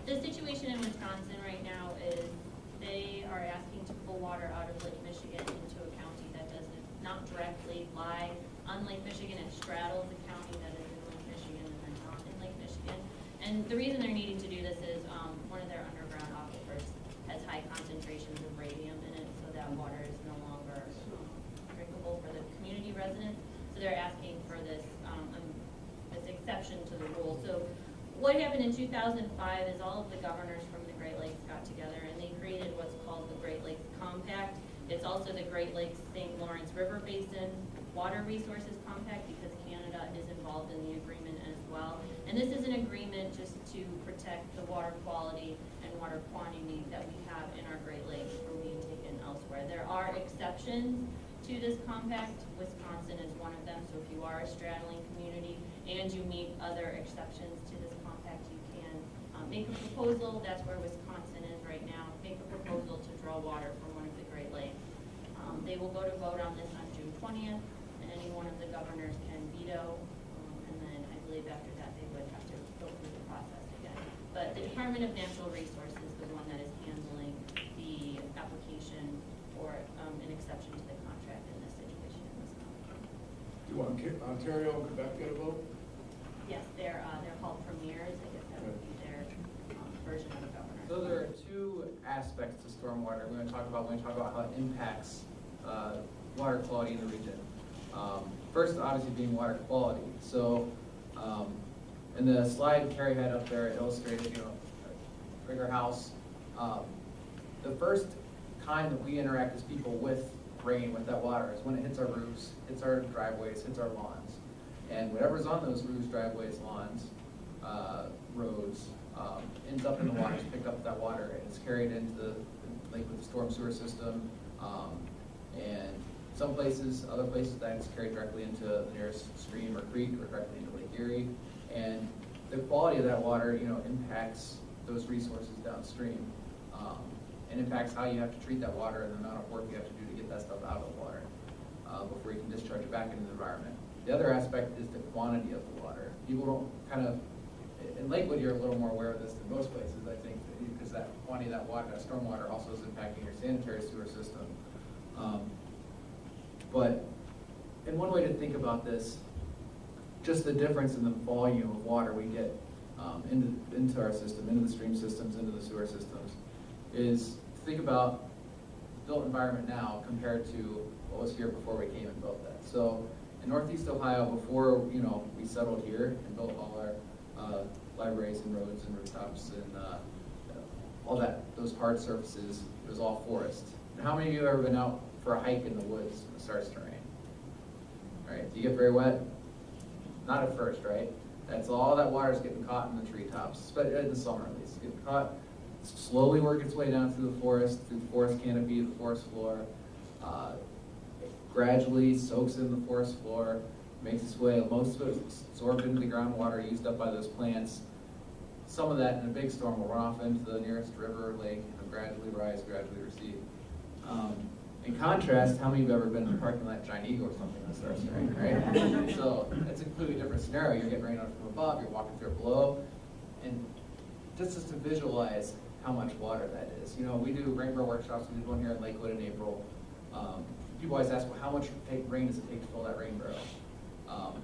the situation in Wisconsin right now is they are asking to pull water out of Lake Michigan into a county that does not directly lie on Lake Michigan. It straddles a county that is in Lake Michigan and then not in Lake Michigan. And the reason they're needing to do this is one of their underground aquifers has high concentrations of radium in it, so that water is no longer drinkable for the community residents. So they're asking for this this exception to the rule. So what happened in 2005 is all of the governors from the Great Lakes got together and they created what's called the Great Lakes Compact. It's also the Great Lakes St. Lawrence River Basin Water Resources Compact because Canada is involved in the agreement as well. And this is an agreement just to protect the water quality and water quantity that we have in our Great Lakes from being taken elsewhere. There are exceptions to this compact. Wisconsin is one of them. So if you are a straddling community and you meet other exceptions to this compact, you can make a proposal. That's where Wisconsin is right now. Make a proposal to draw water from one of the Great Lakes. They will go to vote on this on June 20th, and any one of the governors can veto. And then I believe after that they would have to go through the process again. But the Department of Natural Resources is the one that is handling the application for an exception to the contract in this situation in Wisconsin. Do you want Ontario and Quebec get a vote? Yes, they're called premiers. I guess that would be their version of a governor. So there are 2 aspects to stormwater we're going to talk about when we talk about how it impacts water quality in the region. First, obviously, being water quality. So in the slide Carrie had up there, it illustrated, a bigger house. The first time that we interact as people with rain, with that water, is when it hits our roofs, hits our driveways, hits our lawns. And whatever's on those roofs, driveways, lawns, roads, ends up in the water, it's picked up that water, and it's carried into the Lakewood storm sewer system. And some places, other places, that's carried directly into the nearest stream or creek or directly into Lake Erie. And the quality of that water, impacts those resources downstream. And impacts how you have to treat that water and the amount of work you have to do to get that stuff out of the water before you can discharge it back into the environment. The other aspect is the quantity of the water. People don't in Lakewood, you're a little more aware of this than most places, I think, because that quantity of that water, that stormwater, also is impacting your sanitary sewer system. But in one way to think about this, just the difference in the volume of water we get into our system, into the stream systems, into the sewer systems, is think about the built environment now compared to what was here before we came and built that. So in Northeast Ohio, before we settled here and built all our libraries and roads and rooftops and all those hard surfaces, it was all forest. And how many of you have ever been out for a hike in the woods when it starts to rain? Right? Do you get very wet? Not at first, right? That's all that water's getting caught in the treetops, but in the summer at least. Getting caught, slowly work its way down through the forest canopy, the forest floor. It gradually soaks in the forest floor, makes its way, most of it is absorbed into the groundwater used up by those plants. Some of that in a big storm will run off into the nearest river or lake and gradually rise, gradually recede. In contrast, how many of you have ever been in a parking lot at Giant Eagle or something that starts to rain, right? So it's a completely different scenario. You're getting rain on from above, you're walking through it below, and just to visualize how much water that is. You know, we do rainbow workshops. We did one here in Lakewood in April. People always ask, well, how much rain does it take to fill that rain barrel?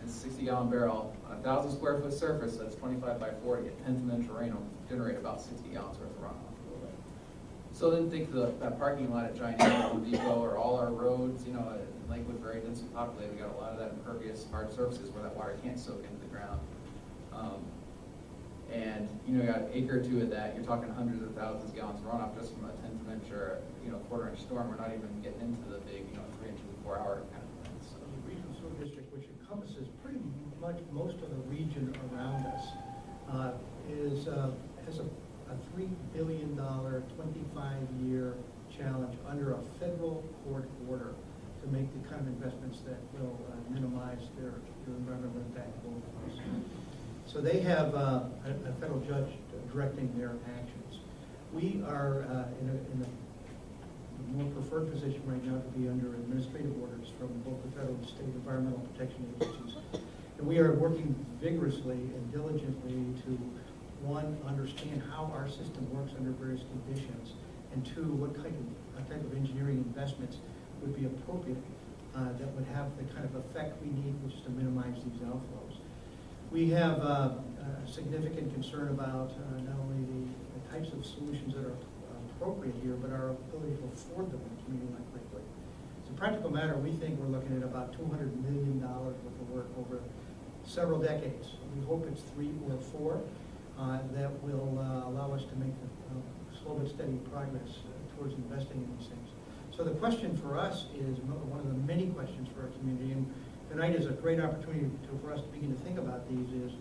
It's a 60-gallon barrel on a 1,000 square foot surface. That's 25 by 40. A tenth of an inch of rain will generate about 60 gallons worth of runoff. So then think of that parking lot at Giant Eagle, Home Depot, or all our roads. You know, in Lakewood, very densely populated. We got a lot of that impervious hard surfaces where that water can't soak into the ground. And you know, you got an acre or two of that. You're talking hundreds of thousands of gallons of runoff just from a tenth of an inch or quarter-inch storm. We're not even getting into the big 3 inches in 4 hour kind of thing. So The regional sewer district, which encompasses pretty much most of the region around us, has a $3 billion, 25-year challenge under a federal court order to make the kind of investments that will minimize their environmental impact both of us. So they have a federal judge directing their actions. We are in a more preferred position right now to be under administrative orders from both the federal and state environmental protection agencies. And we are working vigorously and diligently to, one, understand how our system works under various conditions, and two, what type of engineering investments would be appropriate that would have the kind of effect we need, which is to minimize these outflows. We have a significant concern about not only the types of solutions that are appropriate here, but our ability to afford them in a community like Lakewood. As a practical matter, we think we're looking at about $200 million worth of work over several decades. We hope it's 3 or 4 that will allow us to make slow but steady progress towards investing in these things. So the question for us is one of the many questions for our community, and tonight is a great opportunity for us to begin to think about these, is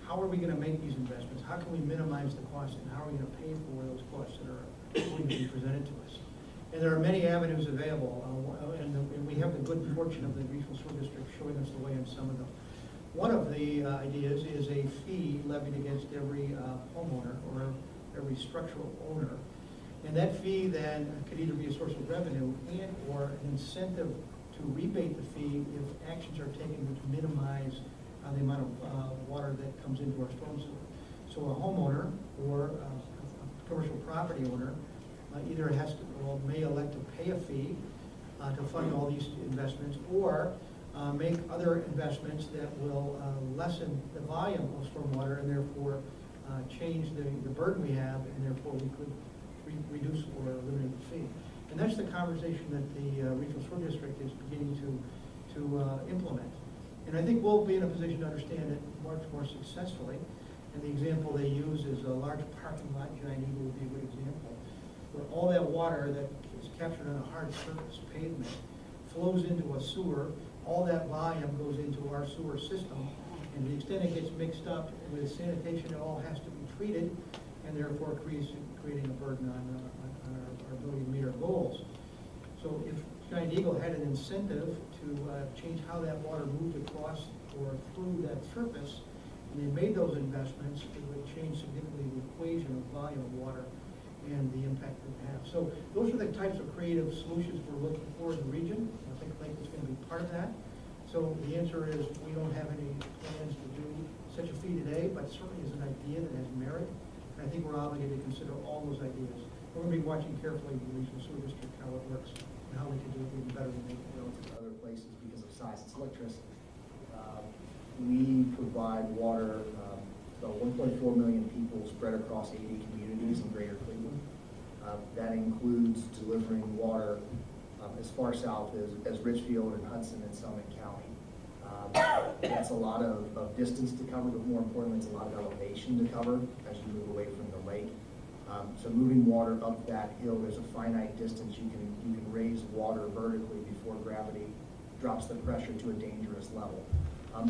how are we going to make these investments? How can we minimize the costs, and how are we going to pay for those costs that are going to be presented to us? And there are many avenues available, and we have the good fortune of the regional sewer district showing us the way in some of them. One of the ideas is a fee levied against every homeowner or every structural owner. And that fee then could either be a source of revenue and or an incentive to rebate the fee if actions are taken which minimize the amount of water that comes into our storm sewer. So a homeowner or a commercial property owner either has to or may elect to pay a fee to fund all these investments, or make other investments that will lessen the volume of stormwater and therefore change the burden we have, and therefore we could reduce or eliminate the fee. And that's the conversation that the regional sewer district is beginning to implement. And I think we'll be in a position to understand it much more successfully. And the example they use is a large parking lot. Giant Eagle would be a good example, where all that water that is captured on a hard surface pavement flows into a sewer. All that volume goes into our sewer system, and to the extent it gets mixed up with sanitation, it all has to be treated, and therefore creating a burden on our ability to meet our goals. So if Giant Eagle had an incentive to change how that water moved across or through that surface, and they made those investments, it would change significantly the equation of volume of water and the impact it would have. So those are the types of creative solutions we're looking for in the region. I think Lakewood's going to be part of that. So the answer is we don't have any plans to do such a fee today, but certainly is an idea that has merit. And I think we're obligated to consider all those ideas. We're going to be watching carefully the regional sewer district, how it works, and how we can do it even better than they can do it. To other places because of size. It's electricity. We provide water to about 1.4 million people spread across 80 communities in greater Cleveland. That includes delivering water as far south as Richfield and Hudson and Summit County. That's a lot of distance to cover, but more importantly, it's a lot of elevation to cover as you move away from the lake. So moving water up that hill, there's a finite distance you can raise water vertically before gravity drops the pressure to a dangerous level.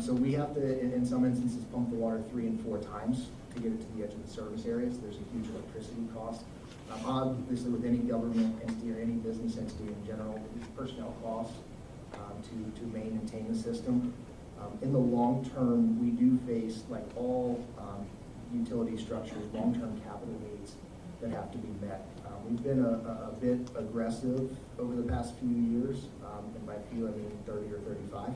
So we have to, in some instances, pump the water 3 and 4 times to get it to the edge of the service areas. There's a huge electricity cost. Obviously, with any government entity or any business entity in general, it's personnel costs to maintain the system. In the long term, we do face, like all utility structures, long-term capital needs that have to be met. We've been a bit aggressive over the past few years, and by few I mean 30 or 35.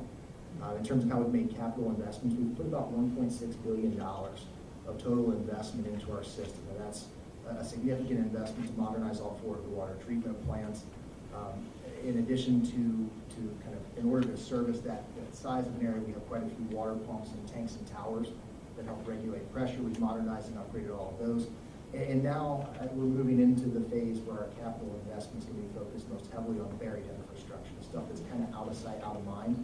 In terms of how we've made capital investments, we've put about $1.6 billion of total investment into our system, and that's a significant investment to modernize all 4 of the water treatment plants. In addition to kind of, in order to service that size of an area, we have quite a few water pumps and tanks and towers that help regulate pressure. We've modernized and upgraded all of those. And now we're moving into the phase where our capital investments can be focused most heavily on buried infrastructure, the stuff that's kind of out of sight, out of mind.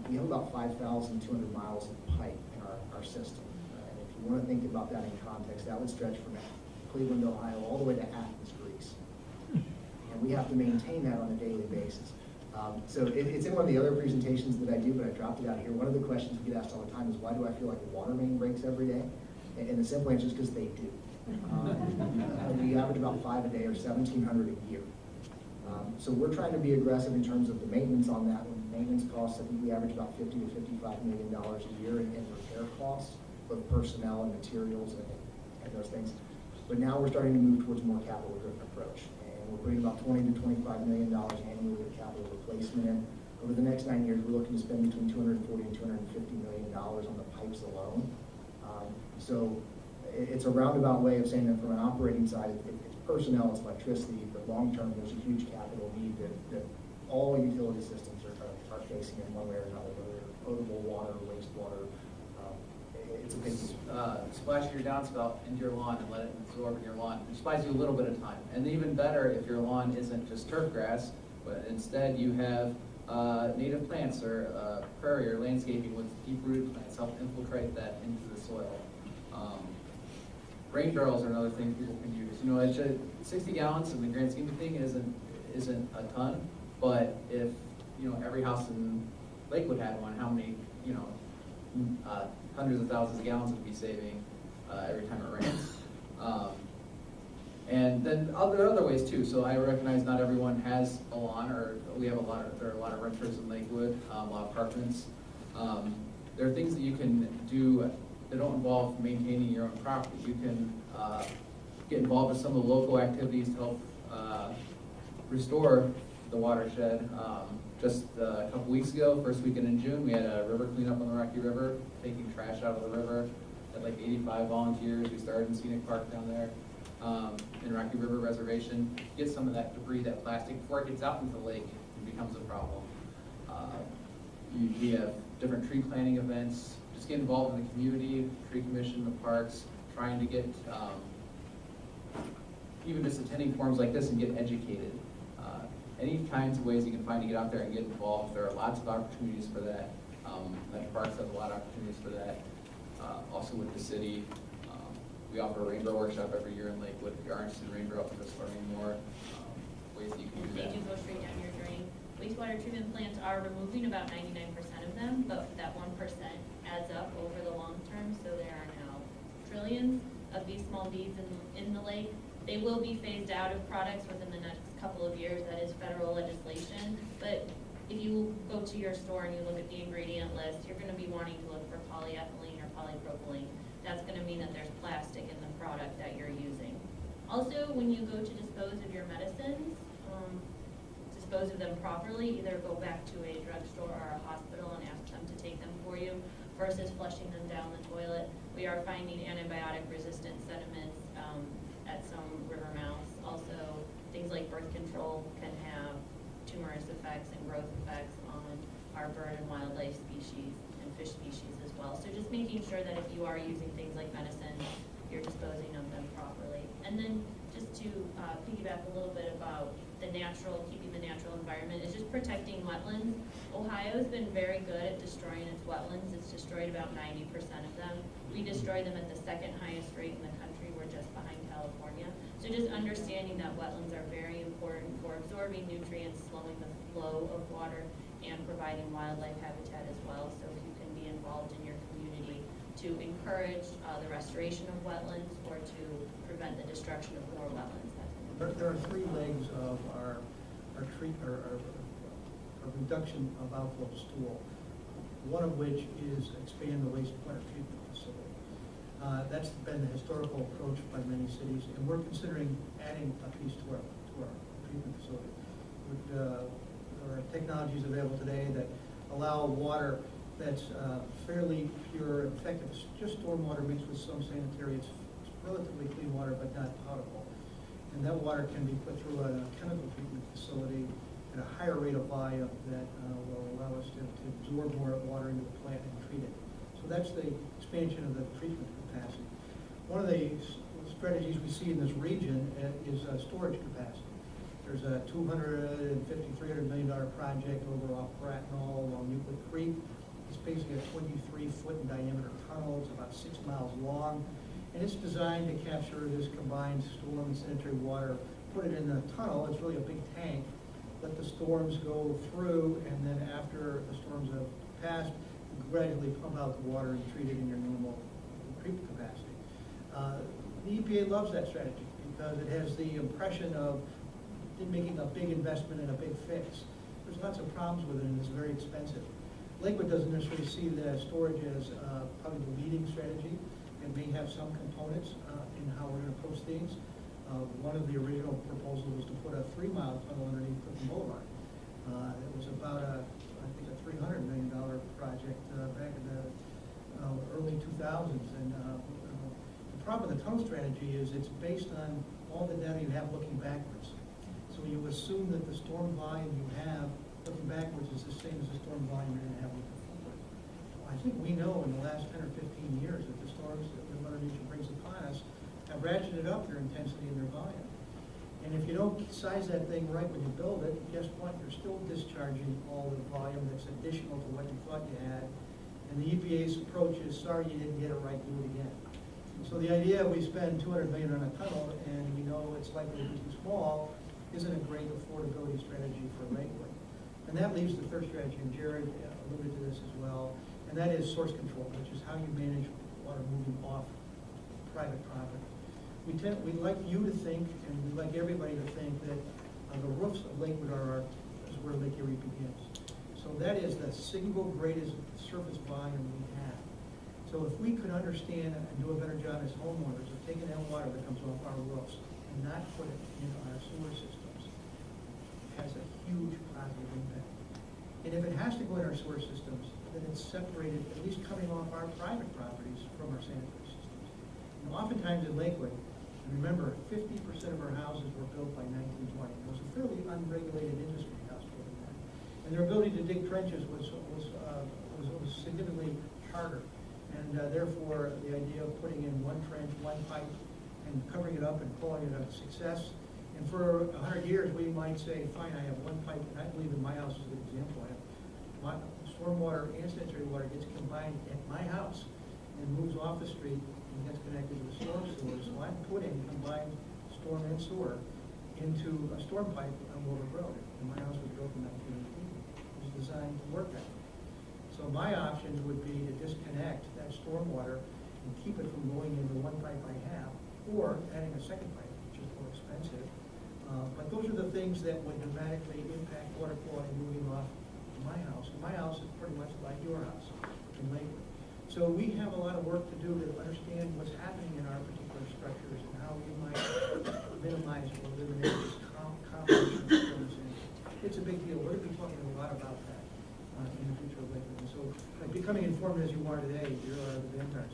We have about 5,200 miles of pipe in our system. And if you want to think about that in context, that would stretch from Cleveland, Ohio, all the way to Athens, Greece. And we have to maintain that on a daily basis. So it's in one of the other presentations that I do, but I dropped it out here. One of the questions we get asked all the time is, why do I feel like a water main breaks every day? And the simple answer is because they do. We average about 5 a day or 1,700 a year. So we're trying to be aggressive in terms of the maintenance on that. When maintenance costs, I think we average about $50 to $55 million a year in repair costs, both personnel and materials and those things. But now we're starting to move towards a more capital-driven approach. And we're putting about $20 to $25 million annually of capital replacement in. Over the next 9 years, we're looking to spend between $240 and $250 million on the pipes alone. So it's a roundabout way of saying that from an operating side, it's personnel, it's electricity, but long-term, there's a huge capital need that all utility systems are facing in one way or another, whether it's potable water, wastewater. It's a big deal. Splash your downspout into your lawn and let it absorb in your lawn. It just buys you a little bit of time. And even better if your lawn isn't just turf grass, but instead you have native plants or prairie or landscaping with deep-rooted plants help infiltrate that into the soil. Rain barrels are another thing people can use. You know, it's 60 gallons in the grand scheme of things isn't a ton, but if every house in Lakewood had one, how many hundreds of thousands of gallons would be saving every time it rains. And then there are other ways too. So I recognize not everyone has a lawn, or there are a lot of renters in Lakewood, a lot of apartments. There are things that you can do that don't involve maintaining your own property. You can get involved with some of the local activities to help restore the watershed. Just a couple weeks ago, first weekend in June, we had a river cleanup on the Rocky River, taking trash out of the river. Had like 85 volunteers. We started in Scenic Park down there in Rocky River Reservation. Get some of that debris, that plastic, before it gets out into the lake and becomes a problem. We have different tree planting events. Just get involved in the community, tree commission, the parks, trying to get even just attending forums like this and get educated. Any kinds of ways you can find to get out there and get involved. There are lots of opportunities for that. Metroparks has a lot of opportunities for that. Also with the city, we offer a rainbow workshop every year in Lakewood. If you are interested in rainbow, just learning more ways that you can do They that. do go straight down your drain. Wastewater treatment plants are removing about 99% of them, but that 1% adds up over the long term, so there are now trillions of these small beads in the lake. They will be phased out of products within the next couple of years. That is federal legislation. But if you go to your store and you look at the ingredient list, you're going to be wanting to look for polyethylene or polypropylene. That's going to mean that there's plastic in the product that you're using. Also, when you go to dispose of your medicines, dispose of them properly. Either go back to a drugstore or a hospital and ask them to take them for you versus flushing them down the toilet. We are finding antibiotic-resistant sediments at some river mouths. Also, things like birth control can have tumorous effects and growth effects on our bird and wildlife species and fish species as well. So just making sure that if you are using things like medicine, you're disposing of them properly. And then just to piggyback a little bit about keeping the natural environment, is just protecting wetlands. Ohio's been very good at destroying its wetlands. It's destroyed about 90% of them. We destroy them at the second highest rate in the country. We're just behind California. So just understanding that wetlands are very important for absorbing nutrients, slowing the flow of water, and providing wildlife habitat as well. So if you can be involved in your community to encourage the restoration of wetlands or to prevent the destruction of more wetlands. There are three legs of our reduction of outflow stool. One of which is expand the wastewater treatment facility. That's been the historical approach by many cities, and we're considering adding a piece to our treatment facility. There are technologies available today that allow water that's fairly pure. In fact, it's just stormwater mixed with some sanitary. It's relatively clean water, but not potable. And that water can be put through a chemical treatment facility at a higher rate of volume that will allow us to absorb more water into the plant and treat it. So that's the expansion of the treatment capacity. One of the strategies we see in this region is storage capacity. There's a $250, $300 million project over off Bratnall along Euclid Creek. It's basically a 23-foot in diameter tunnel. It's about 6 miles long. And it's designed to capture this combined storm and sanitary water, put it in the tunnel. It's really a big tank. Let the storms go through, and then after the storms have passed, you gradually pump out the water and treat it in your normal treatment capacity. The EPA loves that strategy because it has the impression of making a big investment and a big fix. There's lots of problems with it, and it's very expensive. Lakewood doesn't necessarily see the storage as probably the leading strategy. It may have some components in how we're going to approach things. One of the original proposals was to put a 3-mile tunnel underneath Clifton Boulevard. It was about I think a $300 million project back in the early 2000s. And the problem with the tunnel strategy is it's based on all the data you have looking backwards. So you assume that the storm volume you have looking backwards is the same as the storm volume you're going to have looking forward. Well, I think we know in the last 10 or 15 years that the storms that Mother Nature brings upon us have ratcheted up their intensity and their volume. And if you don't size that thing right when you build it, guess what? You're still discharging all the volume that's additional to what you thought you had. And the EPA's approach is, sorry, you didn't get it right, do it again. So the idea we spend $200 million on a tunnel and we know it's likely to be too small isn't a great affordability strategy for Lakewood. And that leaves the third strategy, and Jared alluded to this as well, and that is source control, which is how you manage water moving off private property. We'd like you to think, and we'd like everybody to think that the roofs of Lakewood is where Lake Erie begins. So that is the single greatest surface volume we have. So if we could understand and do a better job as homeowners of taking that water that comes off our roofs and not put it in our sewer systems, it has a huge positive impact. And if it has to go in our sewer systems, then it's separated, at least coming off our private properties from our sanitary systems. And oftentimes in Lakewood, and remember, 50% of our houses were built by 1920. It was a fairly unregulated industry house building then. And their ability to dig trenches was significantly harder. And therefore, the idea of putting in one trench, one pipe, and covering it up and calling it a success. And for 100 years, we might say, fine, I have one pipe, and I believe in my house as an example. I have my stormwater and sanitary water gets combined at my house and moves off the street and gets connected to the storm sewer. So I'm putting combined storm and sewer into a storm pipe on Wilbur Road. And my house was built in 1918. It was designed to work that way. So my options would be to disconnect that stormwater and keep it from going into the one pipe I have, or adding a second pipe, which is more expensive. But those are the things that would dramatically impact water quality moving off my house. And my house is pretty much like your house in Lakewood. So we have a lot of work to do to understand what's happening in our particular structures and how we might minimize or eliminate this combination of storms. It's a big deal. We're going to be talking a lot about that in the future of Lakewood. And so by becoming informed as you are today, you are the vanguards.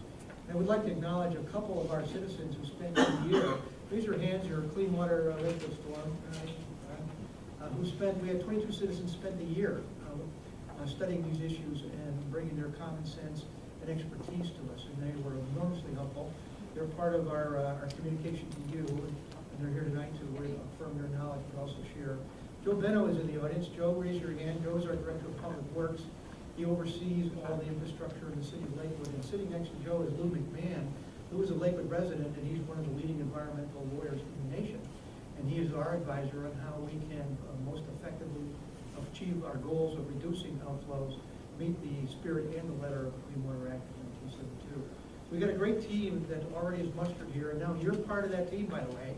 I would like to acknowledge a couple of our citizens who spent a year. Raise your hands, your Clean Water Lakewood Storm. We had 22 citizens spend a year studying these issues and bringing their common sense and expertise to us, and they were enormously helpful. They're part of our communication to you, and they're here tonight to affirm their knowledge, but also share. Joe Benno is in the audience. Joe, raise your hand. Joe is our Director of Public Works. He oversees all the infrastructure in the city of Lakewood. And sitting next to Joe is Lou McMahon, who is a Lakewood resident, and he's one of the leading environmental lawyers in the nation. And he is our advisor on how we can most effectively achieve our goals of reducing outflows, meet the spirit and the letter of Clean Water Act of 1972. We got a great team that already is mustered here, and now you're part of that team, by the way,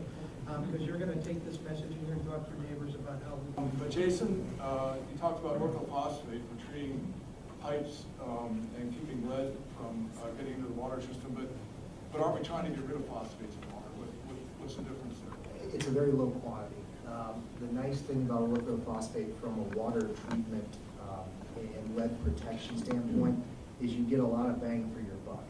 because you're going to take this message and you're going to talk to your neighbors about how we. But Jason, you talked about orthophosphate for treating pipes and keeping lead from getting into the water system, but aren't we trying to get rid of phosphates in water? What's the difference there? It's a very low quantity. The nice thing about orthophosphate from a water treatment and lead protection standpoint is you get a lot of bang for your buck.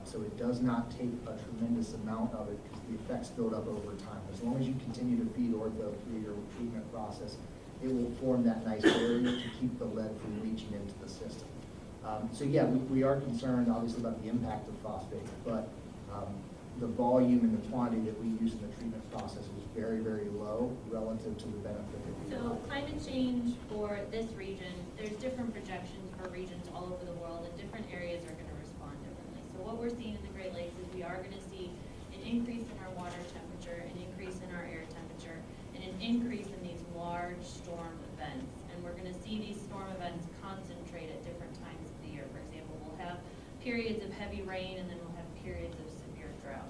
So it does not take a tremendous amount of it because the effects build up over time. As long as you continue to feed ortho through your treatment process, it will form that nice barrier to keep the lead from reaching into the system. So yeah, we are concerned obviously about the impact of phosphate, but the volume and the quantity that we use in the treatment process is very, very low relative to the benefit that we So have. climate change for this region, there's different projections for regions all over the world, and different areas are gonna respond differently. So what we're seeing in the Great Lakes is we are gonna see an increase in our water temperature, an increase in our air temperature, and an increase in these large storm events. And we're gonna see these storm events concentrate at different times of the year. For example, we'll have periods of heavy rain, and then we'll have periods of severe drought.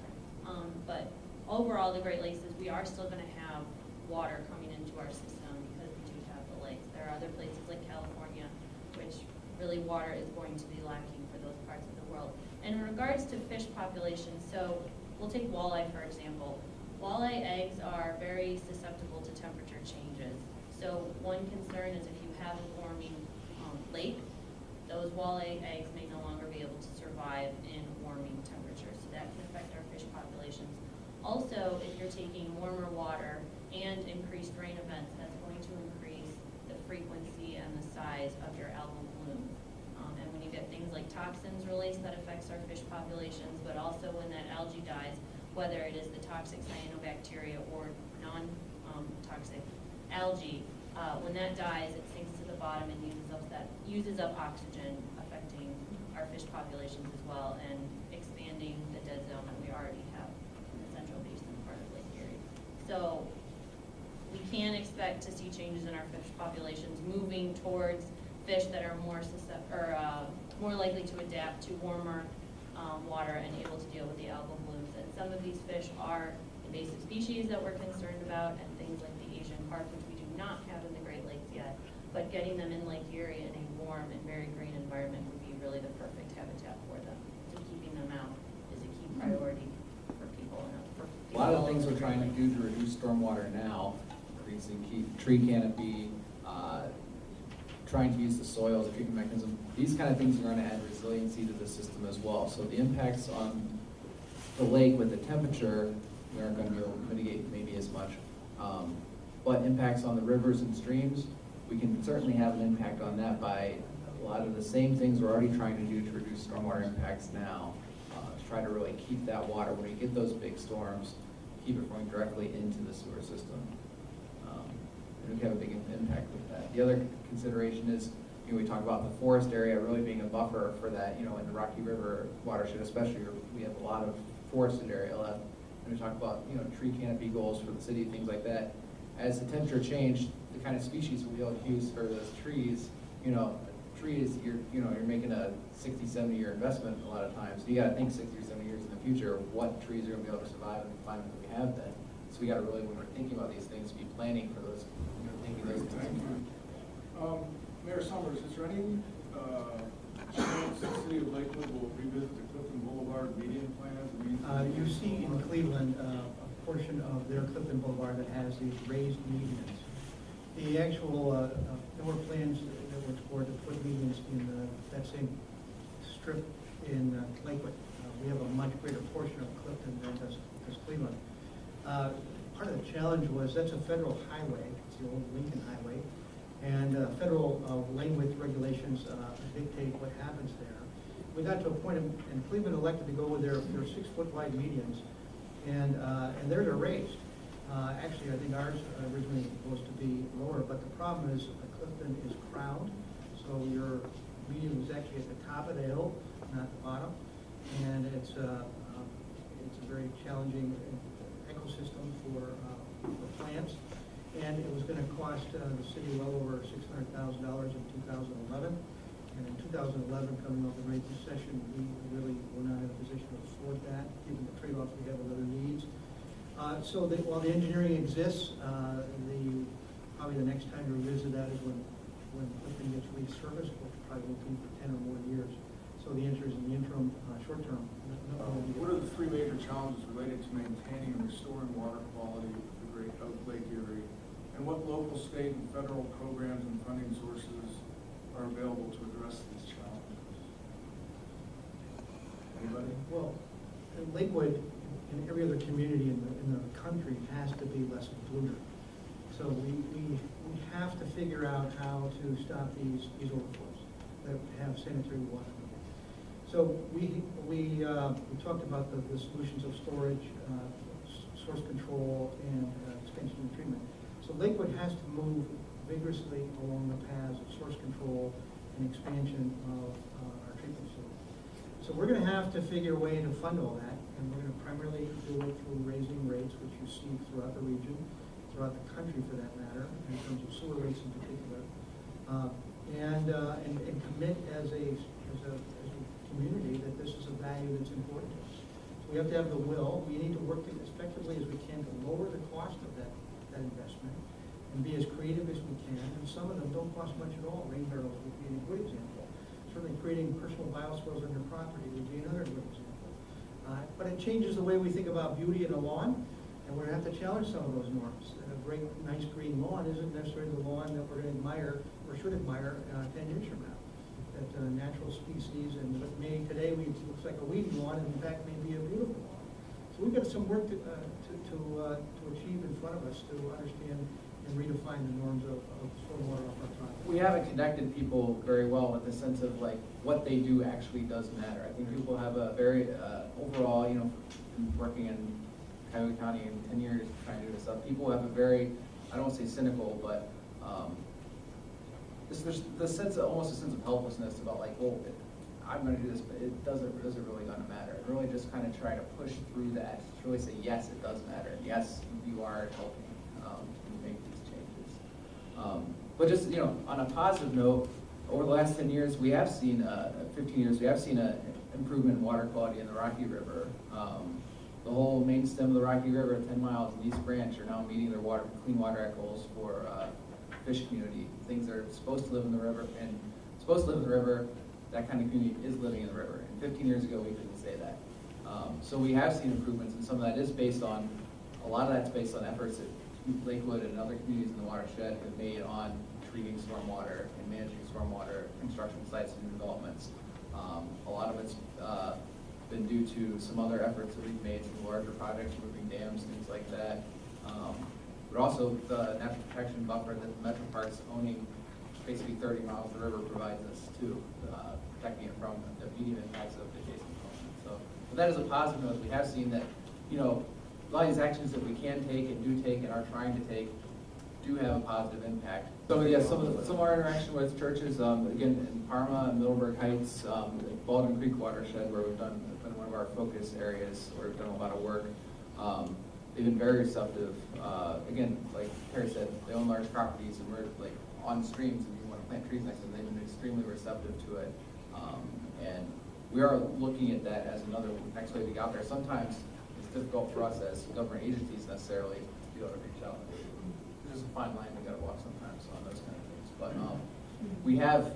But overall, the Great Lakes is we are still gonna have water coming into our system because we do have the lakes. There are other places like California, which really water is going to be lacking for those parts of the world. And in regards to fish populations, so we'll take walleye, for example. Walleye eggs are very susceptible to temperature changes. So one concern is if you have a warming lake, those walleye eggs may no longer be able to survive in warming temperatures. So that can affect our fish populations. Also, if you're taking warmer water and increased rain events, that's going to increase the frequency and the size of your algal blooms. And when you get things like toxins released, that affects our fish populations, but also when that algae dies, whether it is the toxic cyanobacteria or non-toxic algae, when that dies, it sinks to the bottom and uses up oxygen, affecting our fish populations as well, and expanding the dead zone that we already have in the Central Basin part of Lake Erie. So we can expect to see changes in our fish populations moving towards fish that are more likely to adapt to warmer water and able to deal with the algal blooms. And some of these fish are invasive species that we're concerned about, and things like the Asian carp, which we do not have in the Great Lakes yet. But getting them in Lake Erie in a warm and very green environment would be really the perfect habitat for them. So keeping them out is a key priority for people. A lot of the things we're trying to do to reduce stormwater now, increasing tree canopy, trying to use the soil as a treatment mechanism, these kind of things are going to add resiliency to the system as well. So the impacts on the lake with the temperature, we aren't going to be able to mitigate maybe as much. But impacts on the rivers and streams, we can certainly have an impact on that by a lot of the same things we're already trying to do to reduce stormwater impacts now. To try to really keep that water, when we get those big storms, keep it going directly into the sewer system. And we have a big impact with that. The other consideration is, we talk about the forest area really being a buffer for that, in the Rocky River watershed especially, we have a lot of forested area left. And we talk about, tree canopy goals for the city, things like that. As the temperature changed, the kind of species we'll be able to use for those trees, trees, you're making a 60, 70-year investment a lot of times. So you gotta think 60 or 70 years in the future, what trees are gonna be able to survive in the climate that we have then. So we gotta really, when we're thinking about these things, be planning for those, thinking those things. Thank you. Mayor Summers, is there any chance the city of Lakewood will revisit the Clifton Boulevard median plans? You see in Cleveland a portion of their Clifton Boulevard that has these raised medians. The actual, there were plans that were toward to put medians in that same strip in Lakewood. We have a much greater portion of Clifton than does Cleveland. Part of the challenge was that's a federal highway, it's the old Lincoln Highway, and federal lane width regulations dictate what happens there. We got to a point, and Cleveland elected to go with their 6-foot wide medians, and theirs are raised. Actually, I think ours originally was supposed to be lower, but the problem is Clifton is crowned, so your median was actually at the top of the hill, not the bottom, and it's a very challenging ecosystem for plants. and it was gonna cost the city well over $600,000 in 2011. And in 2011, coming off the Great Recession, we really were not in a position to afford that, given the trade-offs we have with other needs. While the engineering exists, probably the next time to revisit that is when Clifton gets resurfaced, which probably will be for 10 or more years. So the answer is in the interim, short term. What are the three major challenges related to maintaining and restoring water quality of Lake Erie? And what local, state, and federal programs and funding sources are available to address these challenges? Anybody? Well, Lakewood and every other community in the country has to be less polluted. So we have to figure out how to stop these overflows that have sanitary water. So we talked about the solutions of storage, source control, and expansion and treatment. So Lakewood has to move vigorously along the paths of source control and expansion of our treatment facility. So we're going to have to figure a way to fund all that, and we're going to primarily do it through raising rates, which you see throughout the region, throughout the country for that matter, in terms of sewer rates in particular, and commit as a community that this is a value that's important to us. So we have to have the will. We need to work as effectively as we can to lower the cost of that investment and be as creative as we can. And some of them don't cost much at all. Rain barrels would be a good example. Certainly creating personal bioswales on your property would be another good example. But it changes the way we think about beauty in a lawn, and we're going to have to challenge some of those norms. A great, nice green lawn isn't necessarily the lawn that we're going to admire or should admire 10 years from now. That natural species, and what may today looks like a weedy lawn, and in fact may be a beautiful lawn. So we've got some work to achieve in front of us to understand and redefine the norms of stormwater off our property. We haven't connected people very well with the sense of like what they do actually does matter. I think people have a very overall, working in Cuyahoga County in 10 years trying to do this stuff, people have a very, I don't want to say cynical, but there's the sense of, almost a sense of helplessness about like, well, I'm going to do this, but it doesn't really going to matter. And really just kind of try to push through that, to really say, yes, it does matter. Yes, you are helping make these changes. But just, on a positive note, over the last 10 years, we have seen, 15 years, we have seen an improvement in water quality in the Rocky River. The whole main stem of the Rocky River, 10 miles in East Branch, are now meeting their clean water act goals for fish community. Things that are supposed to live in the river, that kind of community is living in the river. And 15 years ago, we couldn't say that. So we have seen improvements, and some of that is based on, a lot of that's based on efforts that Lakewood and other communities in the watershed have made on treating stormwater and managing stormwater construction sites and new developments. A lot of it's been due to some other efforts that we've made, some larger projects, moving dams, things like that. But also the natural protection buffer that the Metroparks owning basically 30 miles of the river provides us too, protecting it from the immediate impacts of adjacent development. So that is a positive note. We have seen that, a lot of these actions that we can take and do take and are trying to take do have a positive impact. So yeah, some of our interaction with churches, again, in Parma and Middleburg Heights, Baldwin Creek watershed, where we've been one of our focus areas, where we've done a lot of work. They've been very receptive. Again, like Terry said, they own large properties, and we're like on streams, and you want to plant trees next to them. They've been extremely receptive to it, and we are looking at that as another next way to get out there. Sometimes it's difficult for us as government agencies necessarily to be able to reach out. There's a fine line we got to walk sometimes on those kind of things, but we have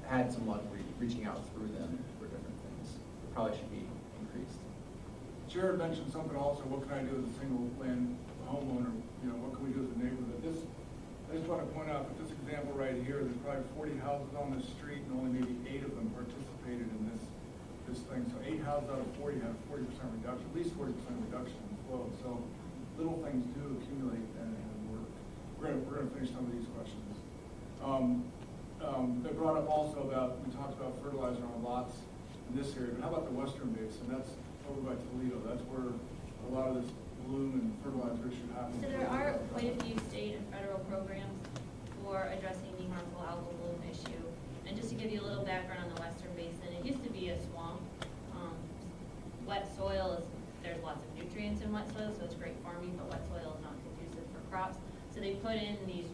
had some luck reaching out through them for different things. It probably should be increased. Jared mentioned something also, what can I do as a single land homeowner, what can we do as a neighborhood? I just want to point out that this example right here, there's probably 40 houses on this street and only maybe 8 of them participated in this thing. So 8 houses out of 40 have 40% reduction, at least 40% reduction in flow. So little things do accumulate and work. We're going to finish some of these questions. They brought up also about, we talked about fertilizer on lots in this area, but how about the western basin? That's over by Toledo. That's where a lot of this bloom and fertilizer issue happens. So there are quite a few state and federal programs for addressing the harmful algal bloom issue. And just to give you a little background on the western basin, it used to be a swamp. Wet soil there's lots of nutrients in wet soil, so it's great farming, but wet soil is not conducive for crops. So they put in these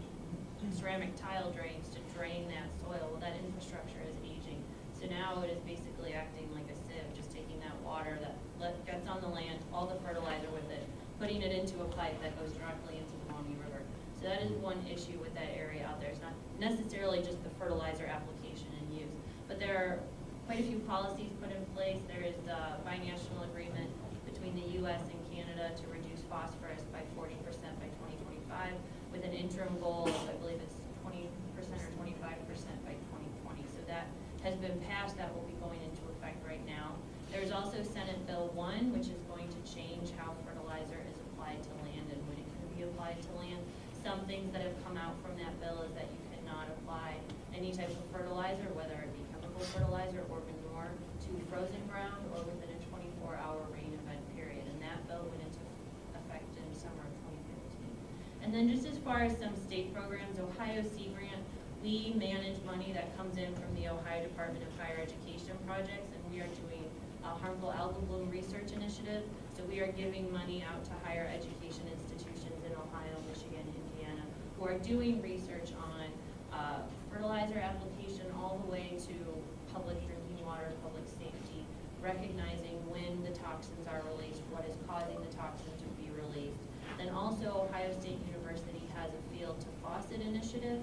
ceramic tile drains to drain that soil. Well, that infrastructure is aging. So now it is basically acting like a sieve, just taking that water that gets on the land, all the fertilizer with it, putting it into a pipe that goes directly into the Maumee River. So that is one issue with that area out there. It's not necessarily just the fertilizer application and use, but there are quite a few policies put in place. There is the binational agreement between the U.S. and Canada to reduce phosphorus by 40% by 2025, with an interim goal of, I believe it's 20% or 25% by 2020. So that has been passed. That will be going into effect right now. There's also Senate Bill 1, which is going to change how fertilizer is applied to land and when it can be applied to land. Some things that have come out from that bill is that you cannot apply any type of fertilizer, whether it be chemical fertilizer or manure, to frozen ground or within a 24-hour rain event period. And that bill went into effect in summer of 2015. And then just as far as some state programs, Ohio Sea Grant, we manage money that comes in from the Ohio Department of Higher Education projects, and we are doing a harmful algal bloom research initiative. So we are giving money out to higher education institutions in Ohio, Michigan, Indiana, who are doing research on fertilizer application all the way to public drinking water, public safety, recognizing when the toxins are released, what is causing the toxins to be released. Then also Ohio State University has a field to faucet initiative.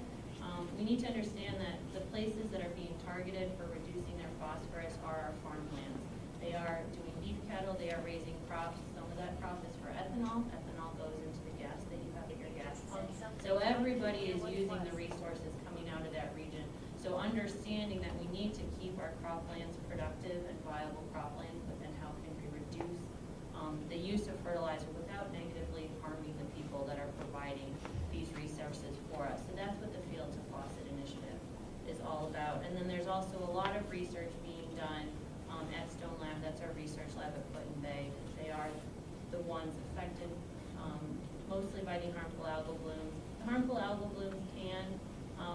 We need to understand that the places that are being targeted for reducing their phosphorus are our farmlands. They are doing beef cattle, they are raising crops. Some of that crop is for ethanol. Ethanol goes into the gas that you have at your gas pump. So everybody is using the resources coming out of that region. So understanding that we need to keep our croplands productive and viable croplands, but then how can we reduce the use of fertilizer without negatively harming the people that are providing these resources for us. So that's what the Field to Faucet initiative is all about. And then there's also a lot of research being done at Stone Lab. That's our research lab at Put-in Bay. They are the ones affected mostly by the harmful algal blooms. The harmful algal blooms can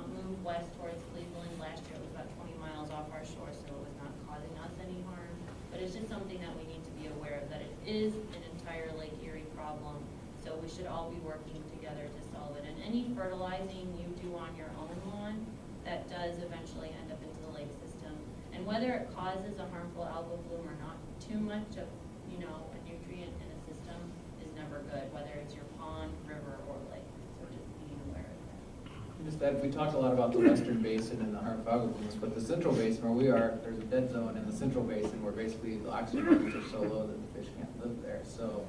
move west towards Cleveland. Last year it was about 20 miles off our shore, so it was not causing us any harm. But it's just something that we need to be aware of, that it is an entire Lake Erie problem. So we should all be working together to solve it. And any fertilizing you do on your own lawn, that does eventually end up into the lake system. And whether it causes a harmful algal bloom or not, too much of, a nutrient in a system is never good, whether it's your pond, river, or lake. So just being aware of that. Just that, we talked a lot about the western basin and the harmful algal blooms, but the central basin where we are, there's a dead zone in the central basin where basically the oxygen levels are so low that the fish can't live there. So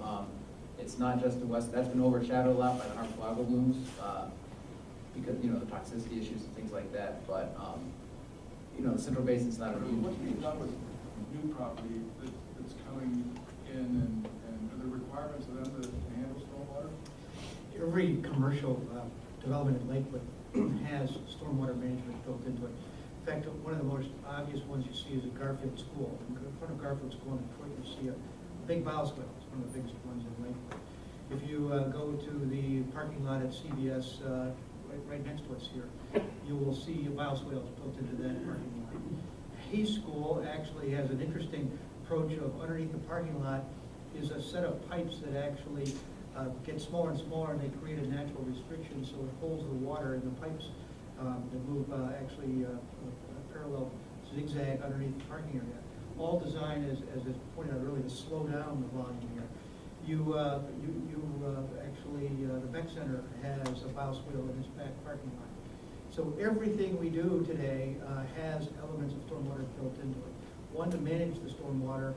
it's not just the west, that's been overshadowed a lot by the harmful algal blooms because, the toxicity issues and things like that. But, the central basin's not a huge. What's being done with new property that's coming in, and are there requirements of them to handle stormwater? Every commercial development in Lakewood has stormwater management built into it. In fact, one of the most obvious ones you see is at Garfield School. In front of Garfield School in Detroit, you see a big bioswale. It's one of the biggest ones in Lakewood. If you go to the parking lot at CVS, right next to us here, you will see bioswales built into that parking lot. Hayes School actually has an interesting approach of underneath the parking lot is a set of pipes that actually get smaller and smaller, and they create a natural restriction, so it holds the water in the pipes that move parallel zigzag underneath the parking area. All designed, as I pointed out earlier, to slow down the volume here. Actually, the Beck Center has a bioswale in its back parking lot. So everything we do today has elements of stormwater built into it. One, to manage the stormwater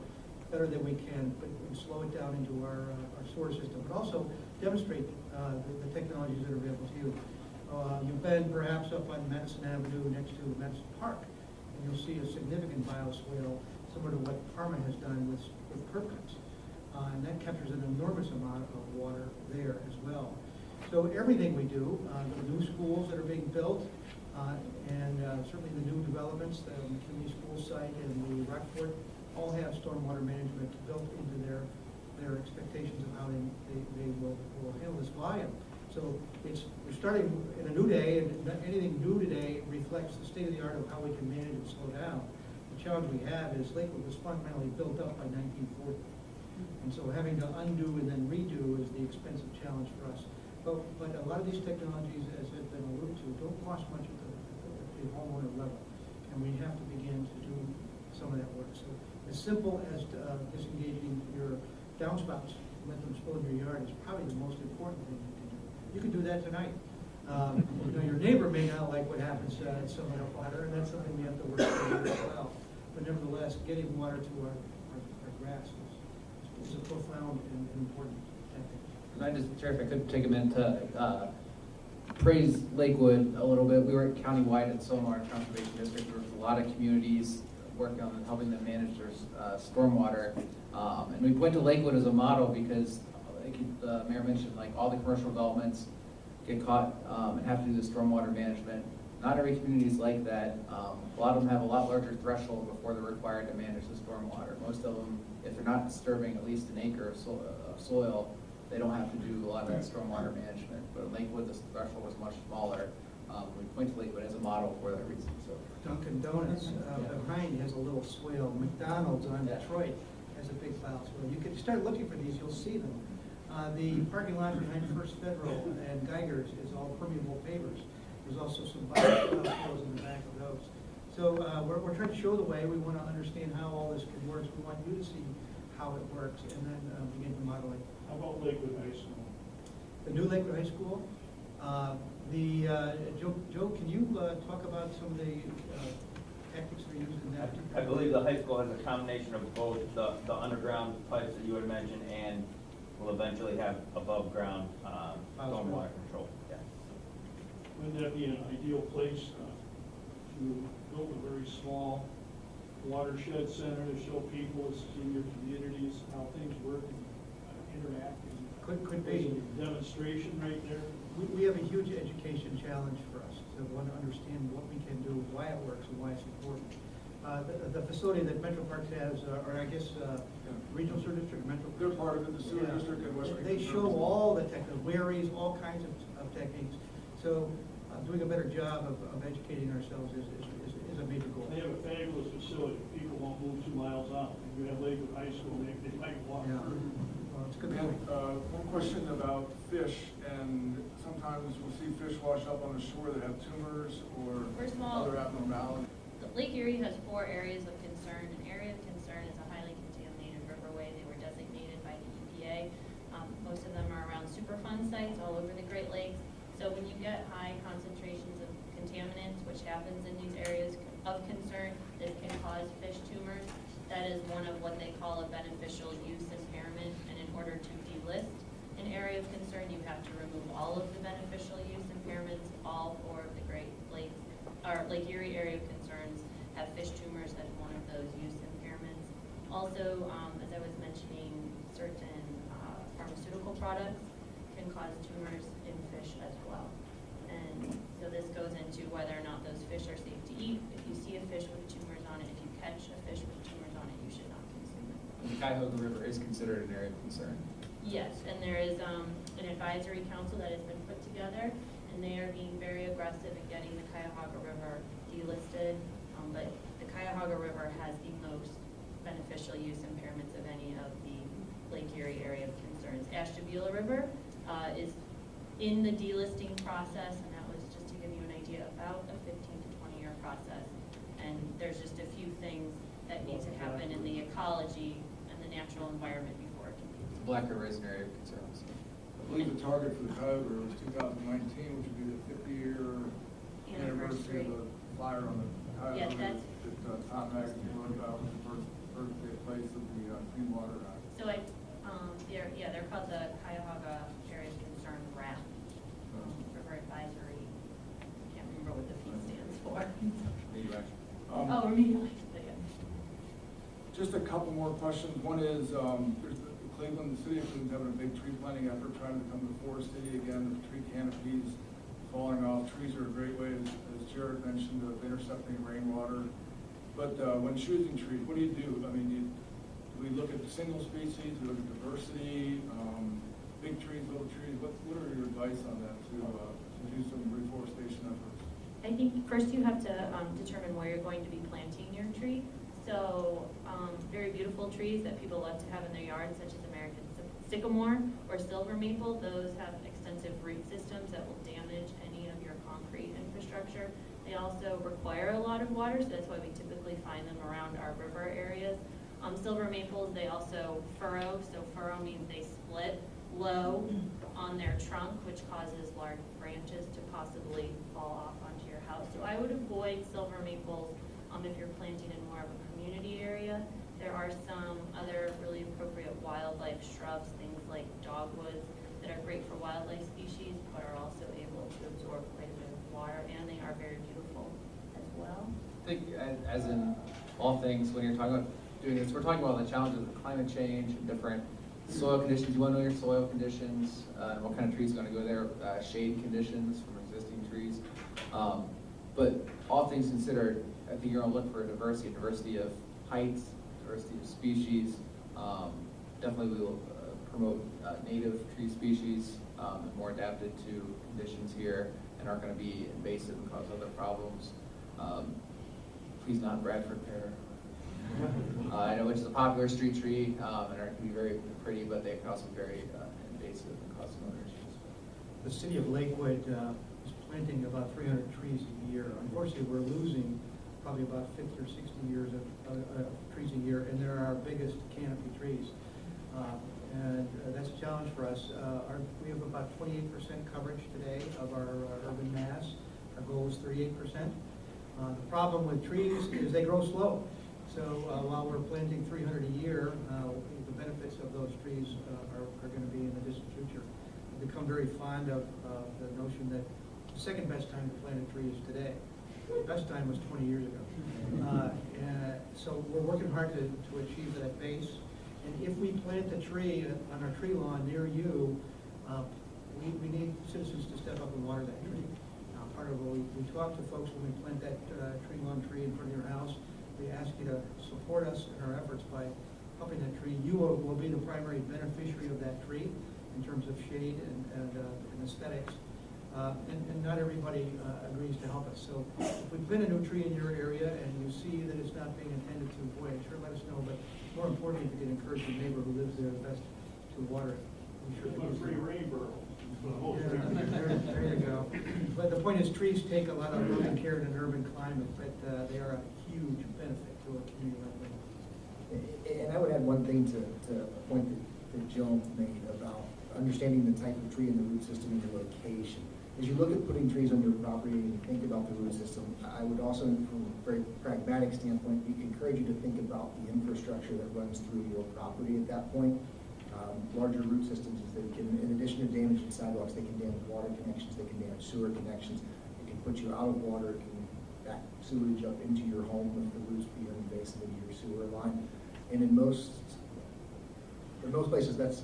better than we can, but slow it down into our sewer system, but also demonstrate the technologies that are available to you. You've been perhaps up on Madison Avenue next to Madison Park, and you'll see a significant bioswale similar to what Parma has done with curb cuts. And that captures an enormous amount of water there as well. So everything we do, the new schools that are being built, and certainly the new developments, the McKinley School site and the Rockport, all have stormwater management built into their expectations of how they will handle this volume. So we're starting in a new day, and anything new today reflects the state of the art of how we can manage and slow down. The challenge we have is Lakewood was fundamentally built up by 1940. And so having to undo and then redo is the expensive challenge for us. But a lot of these technologies, as has been alluded to, don't cost much at the homeowner level. And we have to begin to do some of that work. So as simple as disengaging your downspouts, let them spill in your yard is probably the most important thing you can do. You can do that tonight. You know, your neighbor may not like what happens at some of the water, and that's something we have to work through as well. But nevertheless, getting water to our grass is a profound and important technique. And I just, Chair, if I could take a minute to praise Lakewood a little bit. We were countywide at Sonar Conservation District. There was a lot of communities working on helping them manage their stormwater. And we point to Lakewood as a model because, like the mayor mentioned, like all the commercial developments get caught and have to do the stormwater management. Not every community is like that. A lot of them have a lot larger threshold before they're required to manage the stormwater. Most of them, if they're not disturbing at least an acre of soil, they don't have to do a lot of that stormwater management. But in Lakewood, the threshold was much smaller. We point to Lakewood as a model for that reason. So Dunkin' Donuts behind has a little swale. McDonald's on Yeah. Detroit has a big plow swale. You can start looking for these, you'll see them. The parking lot behind First Federal and Geiger's is all permeable pavers. There's also some swales in the back of those. So we're trying to show the way. We want to understand how all this can work. We want you to see how it works and then begin to model it. How about Lakewood High School? The new Lakewood High School, Joe, can you talk about some of the tactics we use in that? I believe the high school has a combination of both the underground pipes that you had mentioned and will eventually have above ground stormwater control. Yeah. Wouldn't that be an ideal place to build a very small watershed center to show people in your communities how things work and interact? Could be. There's a demonstration right there. We have a huge education challenge for us to want to understand what we can do, why it works, and why it's important. The facility that Metroparks has, or I guess Regional Sewer District, Metroparks. They're part of it, the sewer district and West Creek. They show all the techniques, wherries, all kinds of techniques. So doing a better job of educating ourselves is a major goal. They have a fabulous facility. People won't move 2 miles out. If you have Lakewood High School, they might walk Yeah. through. Well, it's a good We had, point. one question about fish, and sometimes we'll see fish wash up on the shore that have tumors or First of all, other abnormalities. Lake Erie has 4 areas of concern. An area of concern is a highly contaminated riverway. They were designated by the EPA. Most of them are around Superfund sites all over the Great Lakes. So when you get high concentrations of contaminants, which happens in these areas of concern, this can cause fish tumors. That is one of what they call a beneficial use impairment. And in order to delist an area of concern, you have to remove all of the beneficial use impairments. All 4 of the Great Lakes, or Lake Erie area of concerns, have fish tumors as one of those use impairments. Also, as I was mentioning, certain pharmaceutical products can cause tumors in fish as well. And so this goes into whether or not those fish are safe to eat. If you see a fish with tumors on it, if you catch a fish with tumors on it, you should not consume it. the Cuyahoga River is considered an area of concern. Yes, and there is an advisory council that has been put together, and they are being very aggressive in getting the Cuyahoga River delisted. But the Cuyahoga River has the most beneficial use impairments of any of the Lake Erie area of concerns. Ashtabula River is in the delisting process, and that was just to give you an idea, about a 15 to 20-year process. And there's just a few things that need to happen in the ecology and the natural environment before it can be. The Black River is an area of concern. So. I believe the target for the Cuyahoga was 2019, which would be the 50-year anniversary of the fire on the Cuyahoga. Yes, that's- That Tom Magazine wrote about the first place of the Clean Water Act. So they're called the Cuyahoga Area of Concern RAP, River Advisory. Can't remember what the P stands for. Maybe actually. Oh, remedial. Yeah. Just a couple more questions. One is, there's Cleveland, the city of Cleveland's having a big tree planting effort, trying to become the forest city again. The tree canopies falling off. Trees are a great way, as Jared mentioned, of intercepting rainwater. But when choosing trees, what do you do? I mean, do we look at single species, do we look at diversity, big trees, little trees? What are your advice on that to do some reforestation efforts? I think first you have to determine where you're going to be planting your tree. So very beautiful trees that people love to have in their yards, such as American sycamore or silver maple, those have extensive extensive root systems that will damage any of your concrete infrastructure. They also require a lot of water, so that's why we typically find them around our river areas. Silver maples, they also furrow, so furrow means they split low on their trunk, which causes large branches to possibly fall off onto your house. So I would avoid silver maples if you're planting in more of a community area. There are some other really appropriate wildlife shrubs, things like dogwoods, that are great for wildlife species, but are also able to absorb quite a bit of water, and they are very beautiful as well. I think as in all things, when you're talking about doing this, we're talking about the challenges of climate change and different soil conditions. You want to know your soil conditions, and what kind of trees are going to go there, shade conditions from existing trees. But all things considered, I think you're going to look for a diversity of heights, diversity of species. Definitely we will promote native tree species, more adapted to conditions here, and aren't going to be invasive and cause other problems. Please not Bradford pear. I know which is a popular street tree, and are can be very pretty, but they can also be very invasive and cause some other issues. The city of Lakewood is planting about 300 trees a year. Unfortunately, we're losing probably about 50 or 60 years of trees a year, and they're our biggest canopy trees. And that's a challenge for us. We have about 28% coverage today of our urban mass. Our goal is 38%. The problem with trees is they grow slow. So while we're planting 300 a year, the benefits of those trees are going to be in the distant future. I've become very fond of the notion that the second best time to plant a tree is today. The best time was 20 years ago. So we're working hard to achieve that pace. And if we plant a tree on our tree lawn near you, we need citizens to step up and water that tree. Part of what we talk to folks when we plant that tree tree in front of your house. We ask you to support us in our efforts by helping that tree. You will be the primary beneficiary of that tree in terms of shade and aesthetics. And not everybody agrees to help us. So if we plant a new tree in your area and you see that it's not being intended to, boy, sure let us know. But more importantly, if you can encourage your neighbor who lives there the best to water it. We sure Put a free rain barrel. there you go. But the point is, trees take a lot of love and care in an urban climate, but they are a huge benefit to a community like Lakewood. And I would add one thing to a point that Jill made about understanding the type of tree and the root system and the location. As you look at putting trees on your property and you think about the root system, I would also, from a very pragmatic standpoint, encourage you to think about the infrastructure that runs through your property at that point. Larger root systems, they can, in addition to damaging sidewalks, they can damage water connections, they can damage sewer connections. It can put you out of water, it can back sewage up into your home if the roots be invasive into your sewer line. And in most places, that's,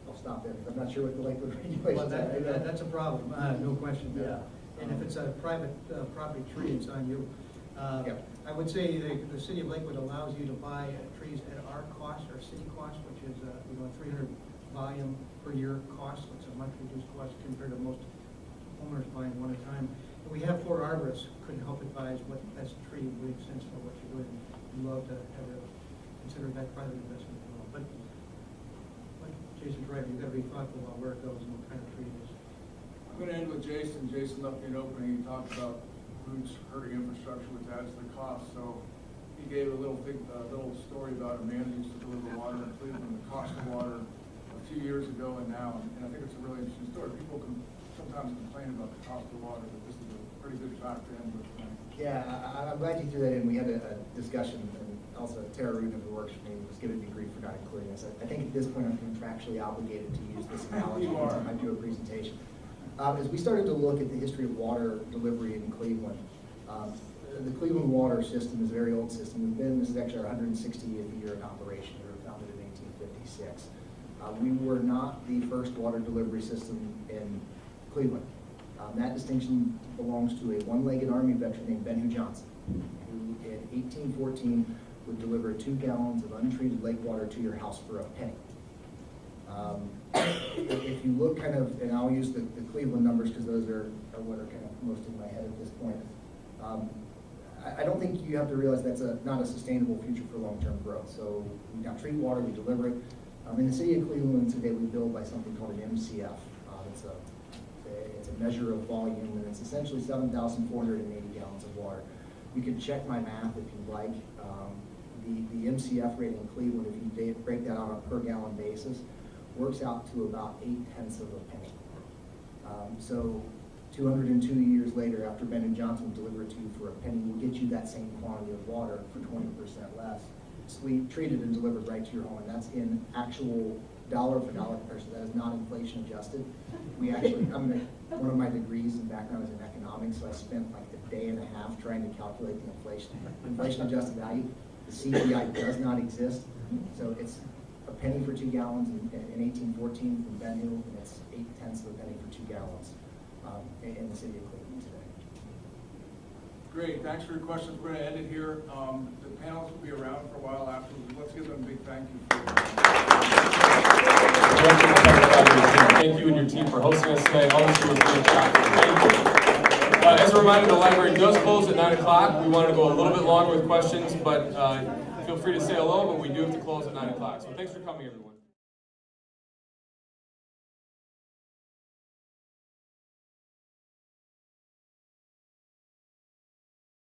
I'll stop there, because I'm not sure what the Lakewood regulations are. That's a problem, no question. Yeah. And if it's a private property tree, it's on you. Yeah. I would say the city of Lakewood allows you to buy trees at our cost, our city cost, which is a 300 volume per year cost. It's a much reduced cost compared to most homeowners buying one at a time. And we have 4 arborists who can help advise what best tree would make sense for what you're doing. We'd love to have consider that private investment as well. But Jason's right, you've got to be thoughtful about where it goes and what kind of tree it is. I'm going to end with Jason. Jason left me an opening. He talked about roots hurting infrastructure, which adds to the cost. So he gave a little story about a man who used to deliver water in Cleveland, the cost of water a few years ago and now. And I think it's a really interesting story. People can sometimes complain about the cost of water, but this is a pretty good factor in with tonight. Yeah, I'm glad you threw that in. We had a discussion, and also Tara Rudin, who works for me, was given a degree for not including this. I think at this point I'm contractually obligated to use this analogy anytime I do a presentation. As we started to look at the history of water delivery in Cleveland, the Cleveland water system is a very old system. This is actually our 160th year in operation. We were founded in 1856. We were not the first water delivery system in Cleveland. That distinction belongs to a one-legged Army veteran named Benhur Johnson, who in 1814 would deliver 2 gallons of untreated lake water to your house for a penny. If you look kind of, and I'll use the Cleveland numbers because those are what are kind of most in my head at this point. I don't think you have to realize that's not a sustainable future for long-term growth. So we now treat water, we deliver it. In the city of Cleveland today, we build by something called an MCF. It's a measure of volume, and it's essentially 7,480 gallons of water. You can check my math if you'd like. The MCF rate in Cleveland, if you break that on a per gallon basis, works out to about 0.8 of a penny. So 202 years later, after Ben and Johnson delivered to you for a penny, we'll get you that same quantity of water for 20% less. Treated and delivered right to your home, and that's in actual dollar for dollar comparison. That is not inflation adjusted. We actually, one of my degrees and background is in economics, so I spent like a day and a half trying to calculate the inflation adjusted value. The CPI does not exist, so it's a penny for 2 gallons in 1814 from Ben Hill, and it's 0.8 of a penny for 2 gallons in the city of Cleveland today. Great, thanks for your questions. We're going to end it here. The panelists will be around for a while afterwards. Let's give them a big thank you. Thank you and your team for hosting us today. All this was a great job. Thank you. As a reminder, the library does close at 9 o'clock. We wanted to go a little bit longer with questions, but feel free to say hello, but we do have to close at 9 o'clock. So thanks for coming, everyone.